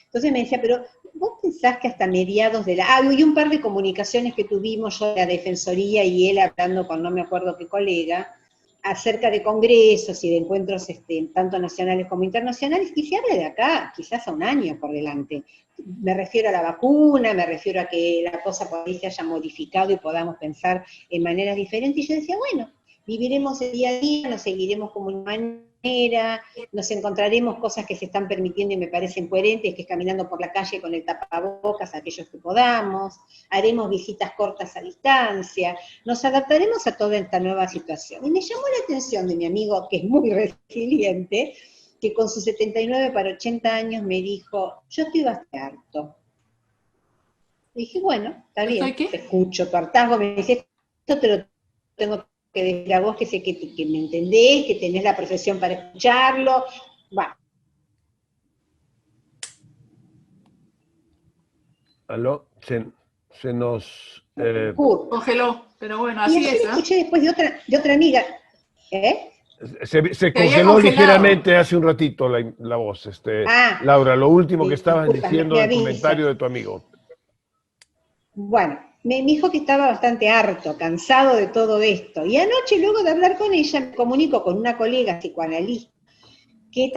Entonces me decía, pero ¿vos pensás que hasta mediados de la... y un par de comunicaciones que tuvimos yo de la Defensoría y él hablando con no me acuerdo qué colega, acerca de congresos y de encuentros tanto nacionales como internacionales, y se habla de acá, quizás a un año por delante. Me refiero a la vacuna, me refiero a que la cosa por ahí se haya modificado y podamos pensar en maneras diferentes, y yo decía, bueno, viviremos el día a día, nos seguiremos como una manera, nos encontraremos cosas que se están permitiendo y me parecen coherentes, que es caminando por la calle con el tapabocas a aquellos que podamos, haremos visitas cortas a distancia, nos adaptaremos a toda esta nueva situación. Y me llamó la atención de mi amigo, que es muy resiliente, que con sus 79 para 80 años me dijo, yo estoy bastante harto. Y dije, bueno, está bien, ¿Qué? te escucho, tu hartazgo, me dice, esto te lo tengo que decir a vos, que sé que me entendés, que tenés la profesión para escucharlo, va. Aló, se nos... Congeló, pero bueno, Y así ayer es, ¿eh? escuché después de otra amiga, ¿eh? se había congeló congelado. ligeramente hace un ratito la voz. Laura, lo último que estabas Disculpa, diciendo me del avisas. comentario de tu amigo. Bueno, me dijo que estaba bastante harto, cansado de todo esto. Y anoche, luego de hablar con ella, me comunico con una colega psicoanalista que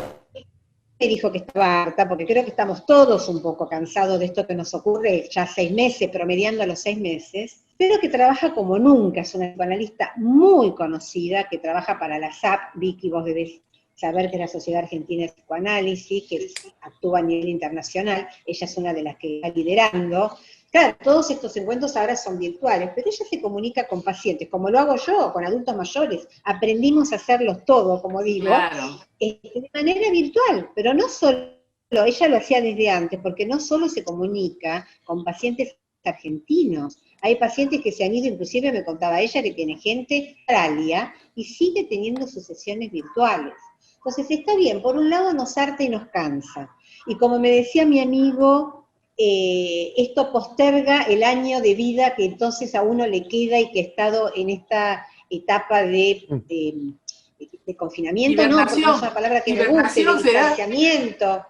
me dijo que estaba harta, porque creo que estamos todos un poco cansados de esto que nos ocurre ya 6 meses, promediando los 6 meses, pero que trabaja como nunca, es una psicoanalista muy conocida, que trabaja para la SAP, Vicky, vos debés saber que es la Sociedad Argentina de Psicoanálisis, que actúa a nivel internacional, ella es una de las que está liderando. Claro, todos estos encuentros ahora son virtuales, pero ella se comunica con pacientes, como lo hago yo, con adultos mayores, aprendimos a hacerlos todo, como digo, Claro. De manera virtual, pero no solo, ella lo hacía desde antes, porque no solo se comunica con pacientes argentinos, hay pacientes que se han ido, inclusive me contaba ella que tiene gente en Australia y sigue teniendo sus sesiones virtuales. Entonces está bien, por un lado nos harta y nos cansa, y como me decía mi amigo, esto posterga el año de vida que entonces a uno le queda y que ha estado en esta etapa de confinamiento, no, porque no es una palabra que me guste, de distanciamiento.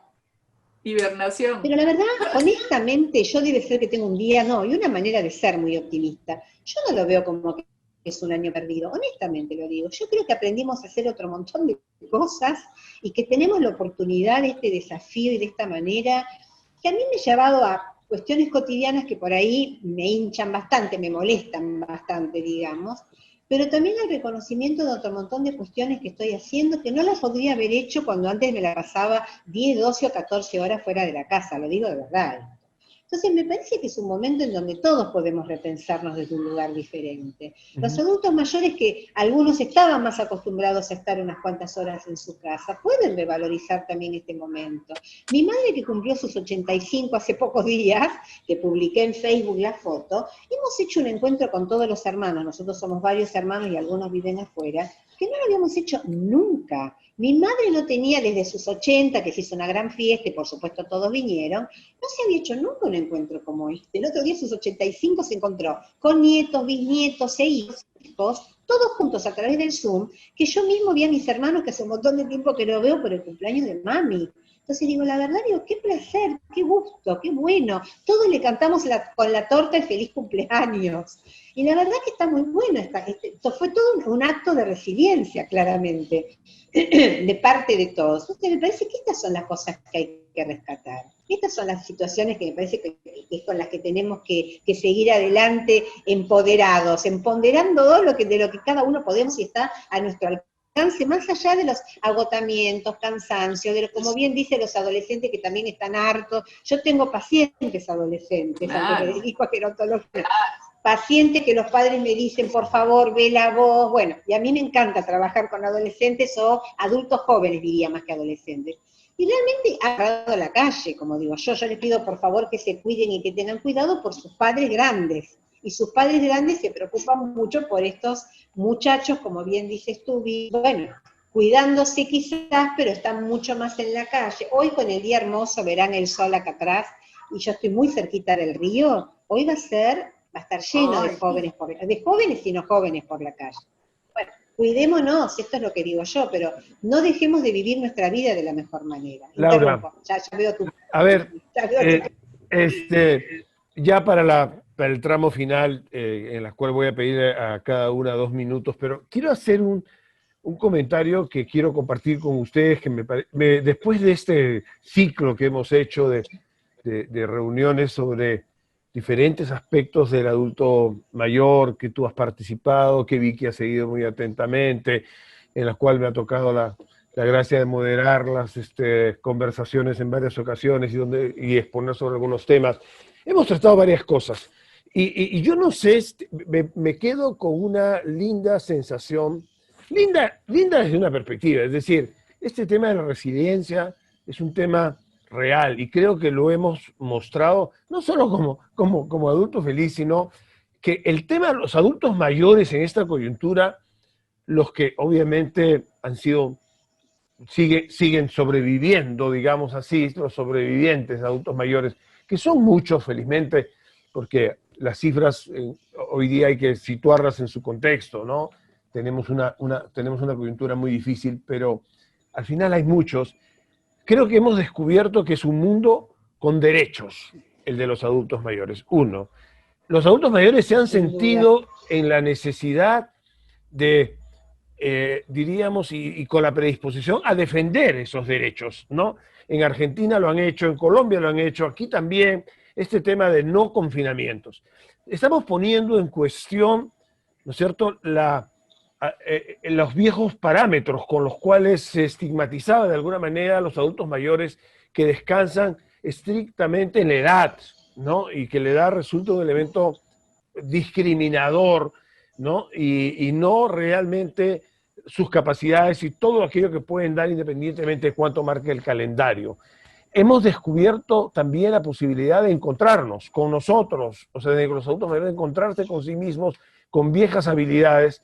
Hibernación. Pero la verdad, honestamente, yo debe ser que tengo un día, no, y una manera de ser muy optimista. Yo no lo veo como que es un año perdido, honestamente lo digo. Yo creo que aprendimos a hacer otro montón de cosas y que tenemos la oportunidad de este desafío y de esta manera, que a mí me ha llevado a cuestiones cotidianas que por ahí me hinchan bastante, me molestan bastante, digamos, pero también el reconocimiento de otro montón de cuestiones que estoy haciendo que no las podría haber hecho cuando antes me la pasaba 10, 12 o 14 horas fuera de la casa, lo digo de verdad. Entonces me parece que es un momento en donde todos podemos repensarnos desde un lugar diferente. Los adultos mayores, que algunos estaban más acostumbrados a estar unas cuantas horas en su casa, pueden revalorizar también este momento. Mi madre, que cumplió sus 85 hace pocos días, que publiqué en Facebook la foto, hemos hecho un encuentro con todos los hermanos, nosotros somos varios hermanos y algunos viven afuera, que no lo habíamos hecho nunca. Mi madre no tenía desde sus 80, que se hizo una gran fiesta y por supuesto todos vinieron, no se había hecho nunca un encuentro como este. El otro día, sus 85, se encontró con nietos, bisnietos e hijos, todos juntos a través del Zoom, que yo mismo vi a mis hermanos, que hace un montón de tiempo que lo veo por el cumpleaños de mami. Entonces digo, la verdad, digo, qué placer, qué gusto, qué bueno. Todos le cantamos con la torta el feliz cumpleaños. Y la verdad que está muy bueno. Esto fue todo un acto de resiliencia, claramente, de parte de todos. Entonces me parece que estas son las cosas que hay que rescatar. Estas son las situaciones que me parece que es con las que tenemos que seguir adelante empoderados, empoderando todo de lo que cada uno podemos y está a nuestro alcance, más allá de los agotamientos, cansancio, como bien dicen los adolescentes que también están hartos. Yo tengo pacientes adolescentes, aunque me dedico a gerontología. Pacientes que los padres me dicen, por favor, ve la voz. Bueno, y a mí me encanta trabajar con adolescentes o adultos jóvenes, diría, más que adolescentes. Y realmente ha agarrado la calle, como digo yo les pido por favor que se cuiden y que tengan cuidado por sus padres grandes. Y sus padres grandes se preocupan mucho por estos muchachos, como bien dices tú, bueno, cuidándose quizás, pero están mucho más en la calle. Hoy con el día hermoso, verán el sol acá atrás, y yo estoy muy cerquita del río, hoy va a estar lleno de jóvenes y no jóvenes por la calle. Bueno, cuidémonos, esto es lo que digo yo, pero no dejemos de vivir nuestra vida de la mejor manera. Laura, ya veo tu... a ver, ya para el tramo final, en la cual voy a pedir a cada una 2 minutos, pero quiero hacer un comentario que quiero compartir con ustedes, que después de este ciclo que hemos hecho de reuniones sobre diferentes aspectos del adulto mayor, que tú has participado, que Vicky ha seguido muy atentamente, en las cuales me ha tocado la gracia de moderar las conversaciones en varias ocasiones y exponer sobre algunos temas. Hemos tratado varias cosas. Y yo no sé, me quedo con una linda sensación, linda desde una perspectiva, es decir, este tema de la resiliencia es un tema real, y creo que lo hemos mostrado, no solo como adulto feliz, sino que el tema de los adultos mayores en esta coyuntura, los que obviamente siguen sobreviviendo, digamos así, los sobrevivientes adultos mayores, que son muchos, felizmente, porque las cifras hoy día hay que situarlas en su contexto, ¿no? Tenemos una coyuntura muy difícil, pero al final hay muchos. Creo que hemos descubierto que es un mundo con derechos, el de los adultos mayores. Uno, los adultos mayores se han sentido en la necesidad de, diríamos, y con la predisposición a defender esos derechos, ¿no? En Argentina lo han hecho, en Colombia lo han hecho, aquí también, este tema de no confinamientos. Estamos poniendo en cuestión, ¿no es cierto?, los viejos parámetros con los cuales se estigmatizaba de alguna manera a los adultos mayores que descansan estrictamente en la edad, ¿no? Y que la edad resulta un elemento discriminador, ¿no? Y no realmente sus capacidades y todo aquello que pueden dar independientemente de cuánto marque el calendario. Hemos descubierto también la posibilidad de encontrarnos con nosotros, o sea, de los adultos mayores, de encontrarse con sí mismos, con viejas habilidades,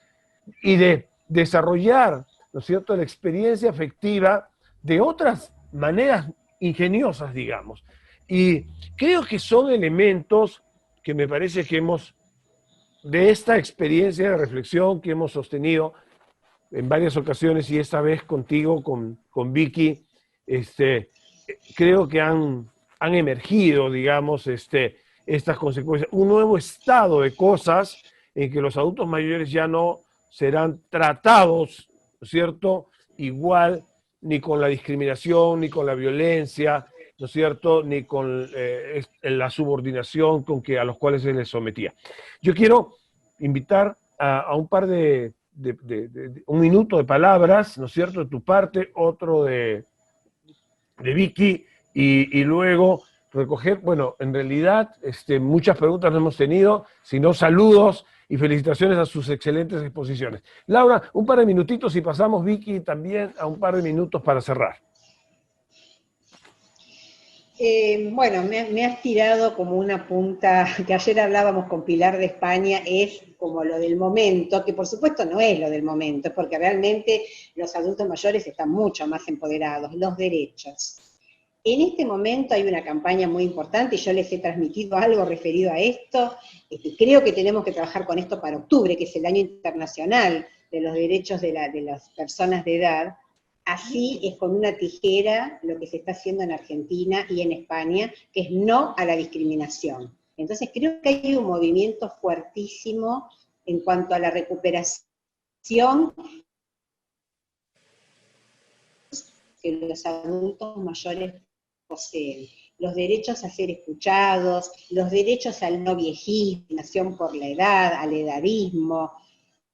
y de desarrollar, ¿no es cierto?, la experiencia afectiva de otras maneras ingeniosas, digamos. Y creo que son elementos que me parece que de esta experiencia de reflexión que hemos sostenido en varias ocasiones, y esta vez contigo, con Vicky, creo que han emergido, digamos, estas consecuencias, un nuevo estado de cosas en que los adultos mayores ya no serán tratados, ¿no es cierto?, igual, ni con la discriminación, ni con la violencia, ¿no es cierto?, ni con la subordinación a los cuales se les sometía. Yo quiero invitar a un par un minuto de palabras, ¿no es cierto?, de tu parte, otro de Vicky, y luego recoger, bueno, en realidad muchas preguntas no hemos tenido, sino saludos y felicitaciones a sus excelentes exposiciones. Laura, un par de minutitos y pasamos, Vicky, también a un par de minutos para cerrar. Bueno, me has tirado como una punta, que ayer hablábamos con Pilar de España, es como lo del momento, que por supuesto no es lo del momento, porque realmente los adultos mayores están mucho más empoderados, los derechos. En este momento hay una campaña muy importante y yo les he transmitido algo referido a esto. Creo que tenemos que trabajar con esto para octubre, que es el año internacional de los derechos de las personas de edad. Así es con una tijera lo que se está haciendo en Argentina y en España, que es no a la discriminación. Entonces creo que hay un movimiento fuertísimo en cuanto a la recuperación que los adultos mayores poseen. Los derechos a ser escuchados, los derechos al no viejismo, por la edad, al edadismo,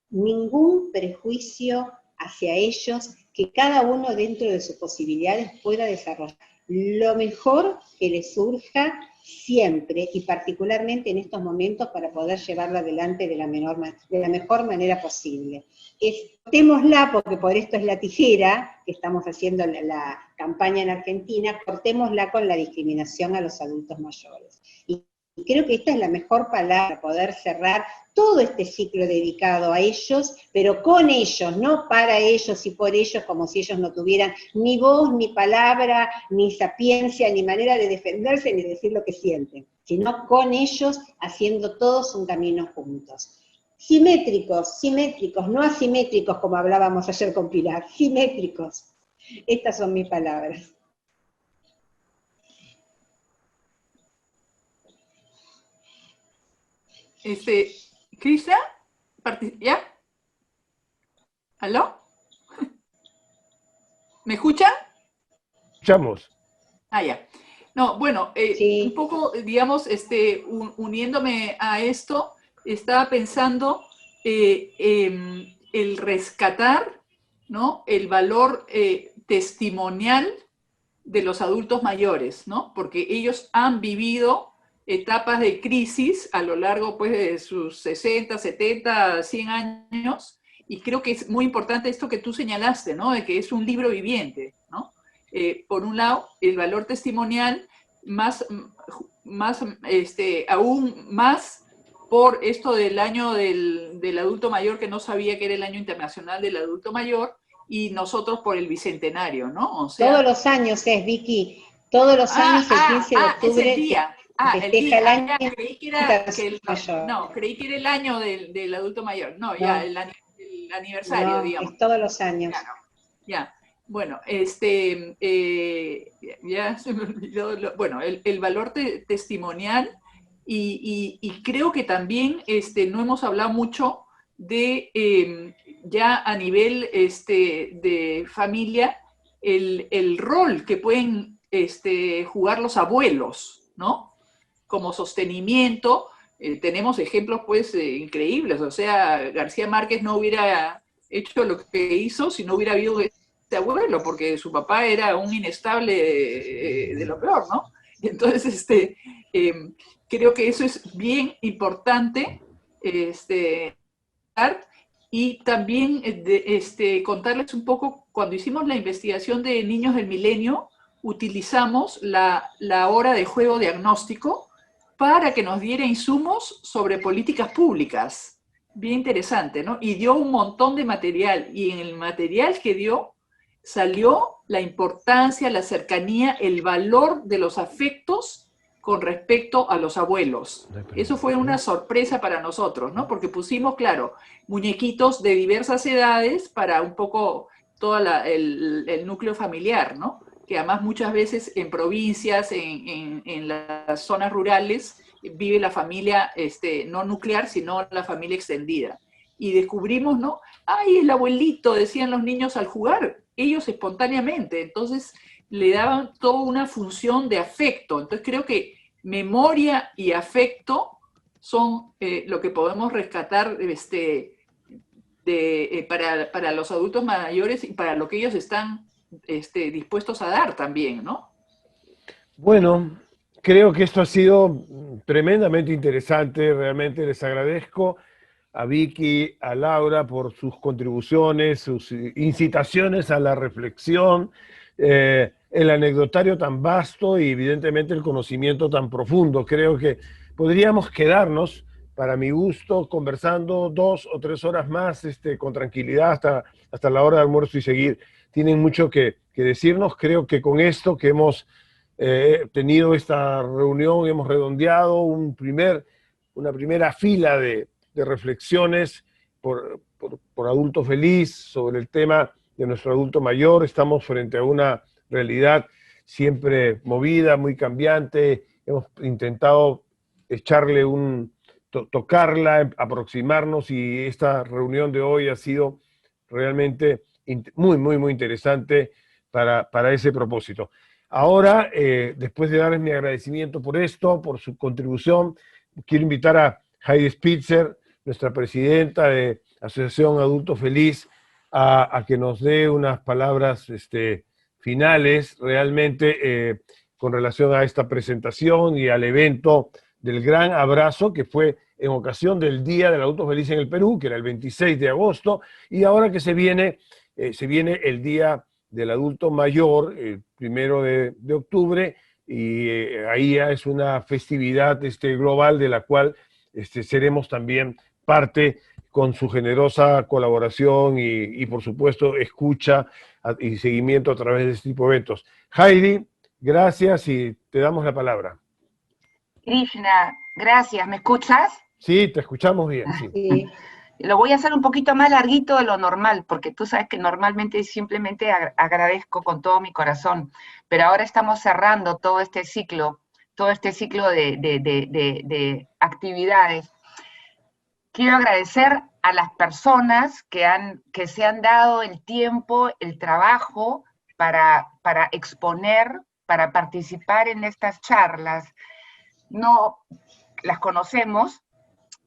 ningún prejuicio hacia ellos, que cada uno dentro de sus posibilidades pueda desarrollar lo mejor que les surja siempre, y particularmente en estos momentos para poder llevarlo adelante de la mejor manera posible. Cortémosla, porque por esto es la tijera, que estamos haciendo la campaña en Argentina, cortémosla con la discriminación a los adultos mayores. Y creo que esta es la mejor palabra para poder cerrar todo este ciclo dedicado a ellos, pero con ellos, no para ellos y por ellos, como si ellos no tuvieran ni voz, ni palabra, ni sapiencia, ni manera de defenderse, ni decir lo que sienten, sino con ellos, haciendo todos un camino juntos. Simétricos, no asimétricos, como hablábamos ayer con Pilar, simétricos. Estas son mis palabras. Cristian, ¿ya? ¿Aló? ¿Me escuchan? Escuchamos. Ah, ya. No, bueno, Sí. un poco, digamos, uniéndome a esto, estaba pensando el rescatar, ¿no?, el valor testimonial de los adultos mayores, ¿no? Porque ellos han vivido etapas de crisis a lo largo, pues, de sus 60, 70, 100 años, y creo que es muy importante esto que tú señalaste, ¿no?, de que es un libro viviente, ¿no? Por un lado, el valor testimonial, aún más por esto del año del adulto mayor, que no sabía que era el año internacional del adulto mayor, y nosotros por el bicentenario, ¿no? O sea, todos los años es, Vicky, todos los años el 15 de octubre es el día. se festeja el año Creí que mayor. no, creí que era el año del adulto mayor. No, No. ya, el aniversario, No, digamos. es todos los años. Claro, ya. Bueno, ya se me olvidó, bueno, el valor testimonial, y creo que también no hemos hablado mucho de, ya a nivel de familia, el rol que pueden jugar los abuelos, ¿no? Como sostenimiento. Tenemos ejemplos, pues, increíbles. O sea, García Márquez no hubiera hecho lo que hizo si no hubiera habido este abuelo, porque su papá era un inestable de lo peor, ¿no? Entonces, creo que eso es bien importante, y también contarles un poco. Cuando hicimos la investigación de niños del milenio, utilizamos la hora de juego diagnóstico para que nos diera insumos sobre políticas públicas. Bien interesante, ¿no? Y dio un montón de material, y en el material que dio salió la importancia, la cercanía, el valor de los afectos con respecto a los abuelos. Eso fue una sorpresa para nosotros, ¿no? Porque pusimos, claro, muñequitos de diversas edades para un poco todo el núcleo familiar, ¿no? Que además muchas veces en provincias, en las zonas rurales, vive la familia no nuclear, sino la familia extendida. Y descubrimos, ¿no? ¡Ay, el abuelito!, decían los niños al jugar, ellos espontáneamente. Entonces le daban toda una función de afecto. Entonces creo que memoria y afecto son lo que podemos rescatar para los adultos mayores, y para lo que ellos están dispuestos a dar también, ¿no? Bueno, Creo que esto ha sido tremendamente interesante, realmente les agradezco a Vicky, a Laura por sus contribuciones, sus incitaciones a la reflexión, el anecdotario tan vasto y evidentemente el conocimiento tan profundo. Creo que podríamos quedarnos, para mi gusto, conversando 2 o 3 horas más con tranquilidad hasta la hora de almuerzo y seguir. Tienen mucho que decirnos. Creo que con esto que hemos tenido esta reunión, hemos redondeado una primera fila de reflexiones por Adulto Feliz sobre el tema de nuestro adulto mayor. Estamos frente a una realidad siempre movida, muy cambiante. Hemos intentado echarle tocarla, aproximarnos, y esta reunión de hoy ha sido realmente muy interesante para ese propósito. Ahora, después de darles mi agradecimiento por esto, por su contribución, quiero invitar a Heidi Spitzer, nuestra presidenta de Asociación Adulto Feliz, a que nos dé unas palabras finales realmente con relación a esta presentación y al evento del gran abrazo que fue en ocasión del Día del Adulto Feliz en el Perú, que era el 26 de agosto, y ahora que se viene el Día del Adulto Mayor, el 1 de octubre, y ahí ya es una festividad global de la cual seremos también parte con su generosa colaboración y por supuesto escucha y seguimiento a través de este tipo de eventos. Heidi, gracias y te damos la palabra. Krishna, gracias. ¿Me escuchas? Sí, te escuchamos bien. Sí. Sí. Lo voy a hacer un poquito más larguito de lo normal, porque tú sabes que normalmente simplemente agradezco con todo mi corazón, pero ahora estamos cerrando todo este ciclo de actividades. Quiero agradecer a las personas que se han dado el tiempo, el trabajo para exponer, para participar en estas charlas. No las conocemos,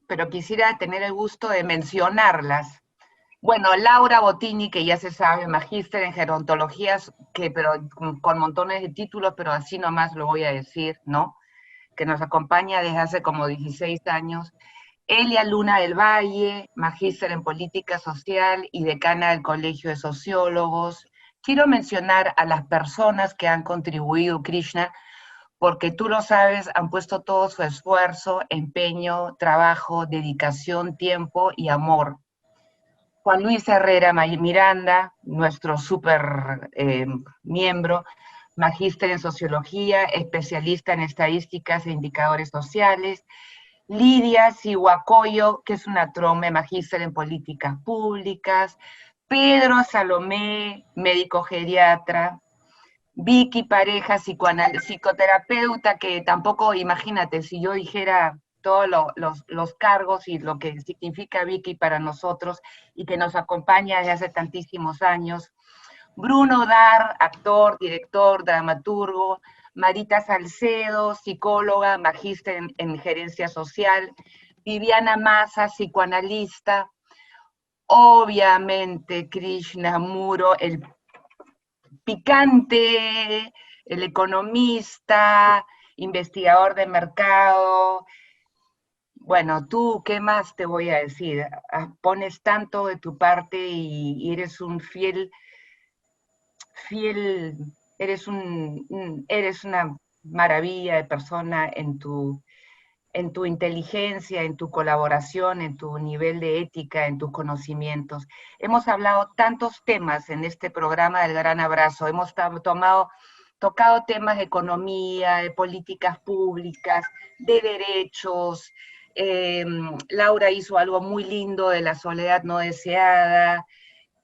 pero quisiera tener el gusto de mencionarlas. Bueno, Laura Bottini, que ya se sabe, magíster en gerontología, pero con montones de títulos, pero así nomás lo voy a decir, ¿no? Que nos acompaña desde hace como 16 años. Elia Luna del Valle, magíster en política social y decana del Colegio de Sociólogos. Quiero mencionar a las personas que han contribuido, Krishna, porque tú lo sabes, han puesto todo su esfuerzo, empeño, trabajo, dedicación, tiempo y amor. Juan Luis Herrera Miranda, nuestro súper miembro, magíster en sociología, especialista en estadísticas e indicadores sociales. Lidia Sihuacoyo, que es una trome, magíster en políticas públicas. Pedro Salomé, médico geriatra. Vicky Pareja, psicoterapeuta, que tampoco, imagínate, si yo dijera todos los cargos y lo que significa Vicky para nosotros y que nos acompaña desde hace tantísimos años. Bruno Dar, actor, director, dramaturgo. Marita Salcedo, psicóloga, magíster en gerencia social. Viviana Massa, psicoanalista. Obviamente, Krishna Muro, el picante, el economista, investigador de mercado. Bueno, tú, ¿qué más te voy a decir? Pones tanto de tu parte y eres un fiel, eres una maravilla de persona en tu inteligencia, en tu colaboración, en tu nivel de ética, en tus conocimientos. Hemos hablado tantos temas en este programa del Gran Abrazo, hemos tocado temas de economía, de políticas públicas, de derechos. Laura hizo algo muy lindo de la soledad no deseada,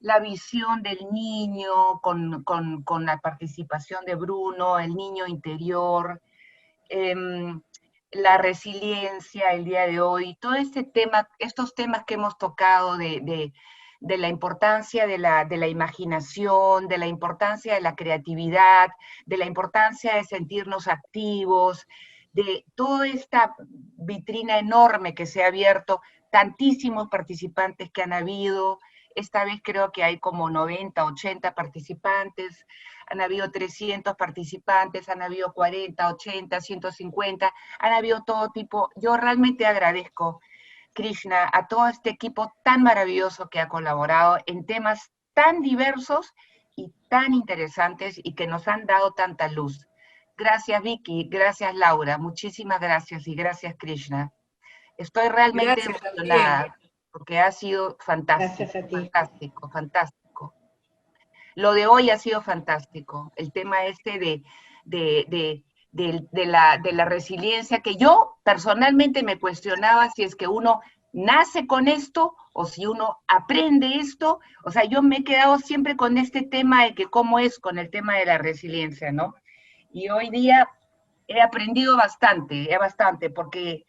la visión del niño con la participación de Bruno, el niño interior, la resiliencia el día de hoy, todo este tema, estos temas que hemos tocado de la importancia de la imaginación, de la importancia de la creatividad, de la importancia de sentirnos activos, de toda esta vitrina enorme que se ha abierto, tantísimos participantes que han habido, Esta vez creo que hay como 90, 80 participantes, han habido 300 participantes, han habido 40, 80, 150, han habido todo tipo. Yo realmente agradezco, Krishna, a todo este equipo tan maravilloso que ha colaborado en temas tan diversos y tan interesantes y que nos han dado tanta luz. Gracias, Vicky, gracias, Laura, muchísimas gracias y gracias, Krishna. Estoy realmente emocionada porque ha sido fantástico, Gracias a ti. fantástico, fantástico. Lo de hoy ha sido fantástico, el tema este de la resiliencia, que yo personalmente me cuestionaba si es que uno nace con esto o si uno aprende esto. O sea, yo me he quedado siempre con este tema de que cómo es con el tema de la resiliencia, ¿no? Y hoy día he aprendido bastante, porque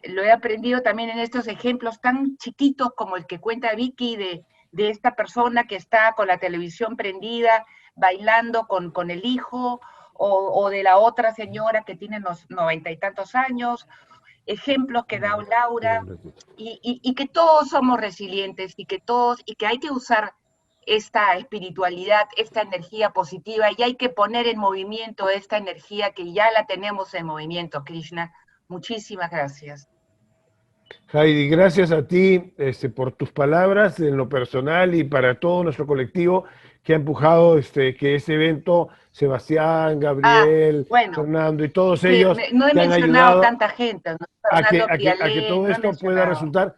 lo he aprendido también en estos ejemplos tan chiquitos como el que cuenta Vicky de esta persona que está con la televisión prendida, bailando con el hijo, o de la otra señora que tiene los 90 y tantos años, ejemplos que da Laura, y que todos somos resilientes, y que hay que usar esta espiritualidad, esta energía positiva, y hay que poner en movimiento esta energía que ya la tenemos en movimiento, Krishna. Muchísimas gracias. Heidi, gracias a ti por tus palabras en lo personal y para todo nuestro colectivo que ha empujado que ese evento, Sebastián, Gabriel, bueno, Fernando y todos que ellos no he que han mencionado ayudado tanta gente, ¿no? a que Pialé, todo no he esto pueda mencionado. resultar,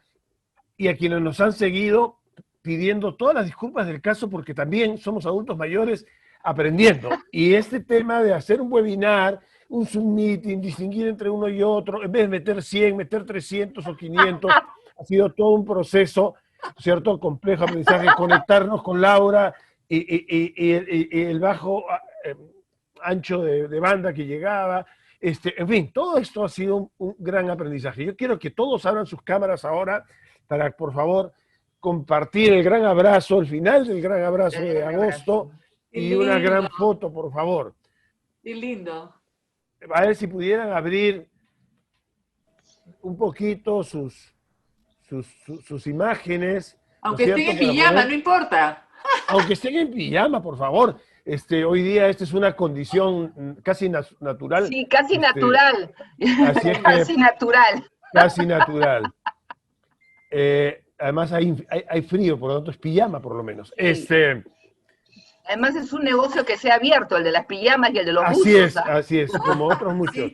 y a quienes nos han seguido pidiendo todas las disculpas del caso, porque también somos adultos mayores aprendiendo. Y este tema de hacer un webinar, un Zoom meeting, distinguir entre uno y otro, en vez de meter 100, meter 300 o 500, ha sido todo un proceso, ¿cierto? Complejo aprendizaje, conectarnos con Laura y el bajo ancho de banda que llegaba. En fin, todo esto ha sido un gran aprendizaje. Yo quiero que todos abran sus cámaras ahora para, por favor, compartir el gran abrazo, el final del gran abrazo de agosto, y una gran foto, por favor. Qué lindo. A ver si pudieran abrir un poquito sus imágenes. Aunque ¿no es estén en cierto? pijama, no importa. Aunque estén en pijama, por favor. Hoy día esta es una condición casi natural. Sí, casi natural. Así es que, casi natural. Casi natural. Además hay frío, por lo tanto es pijama por lo menos. Sí. Además es un negocio que se ha abierto, el de las pijamas y el de los buzos. Así es, como otros muchos.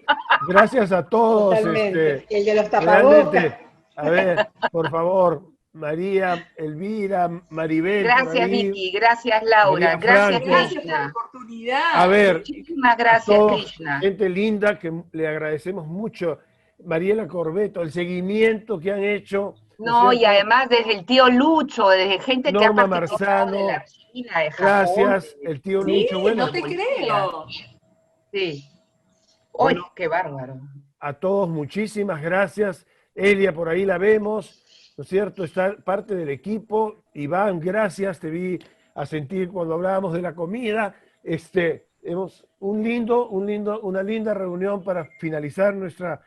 Gracias a todos. Totalmente. El de los tapabocas. A ver, por favor, María, Elvira, Maribel. Gracias, Vicky, gracias, Laura, gracias, Gracias por la oportunidad. A ver, muchísimas gracias, Krishna. Gente linda que le agradecemos mucho. Mariela Corbeto, el seguimiento que han hecho. No, y además desde el tío Lucho, desde gente que ha Norma participado Marzano, de la China, de Japón. Gracias, el tío Lucho. Bueno, no te creo. Sí. Bueno, ¡Uy, qué bárbaro! A todos, muchísimas gracias. Elia, por ahí la vemos, ¿no es cierto? Está parte del equipo. Iván, gracias, te vi a sentir cuando hablábamos de la comida. Hemos una linda reunión para finalizar nuestra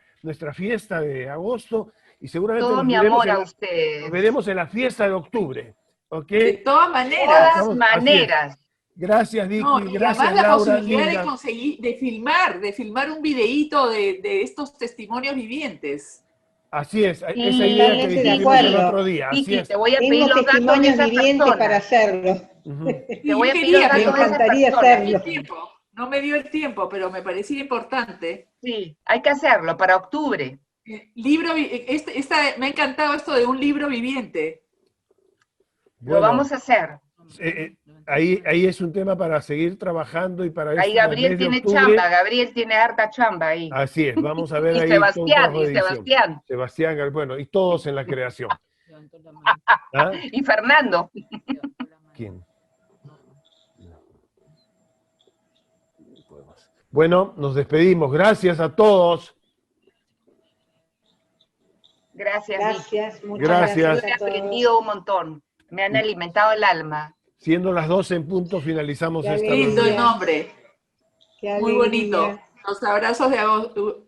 fiesta de agosto, y seguramente todo mi amor a ustedes. Nos veremos en la fiesta de octubre. ¿Okay? De todas maneras. De todas maneras. Gracias, Vicky. No, y gracias, además la Laura. posibilidad Linda. de conseguir, de filmar un videíto de estos testimonios vivientes. Así es, Sí, esa idea que totalmente de dijimos el acuerdo. otro día. Así Vicky, es. te voy a pedir Tengo los datos de testimonios esas vivientes personas. para hacerlo. Ujú. Te voy a Yo pedir los quería, datos me de esas encantaría personas. hacerlo. No me dio el tiempo, pero me parecía importante. Sí, hay que hacerlo para octubre. Me ha encantado esto de un libro viviente. Bueno, Lo vamos a hacer. ahí es un tema para seguir trabajando y para Ahí este Gabriel mes de tiene octubre. chamba, Gabriel tiene harta chamba ahí. Así es, vamos a ver Y ahí todo un Sebastián, trabajo de edición. Sebastián, bueno, y todos en la creación. ¿Ah? Y Fernando. ¿Quién? Bueno, nos despedimos. Gracias a todos. Gracias, Vicky. Gracias, muchas Gracias. gracias He a todos. aprendido un montón. Me han alimentado el alma. Siendo las 12 en punto, finalizamos Qué esta alegría. Lindo reunión. el nombre. Qué Muy alegría. bonito. Los abrazos de agosto.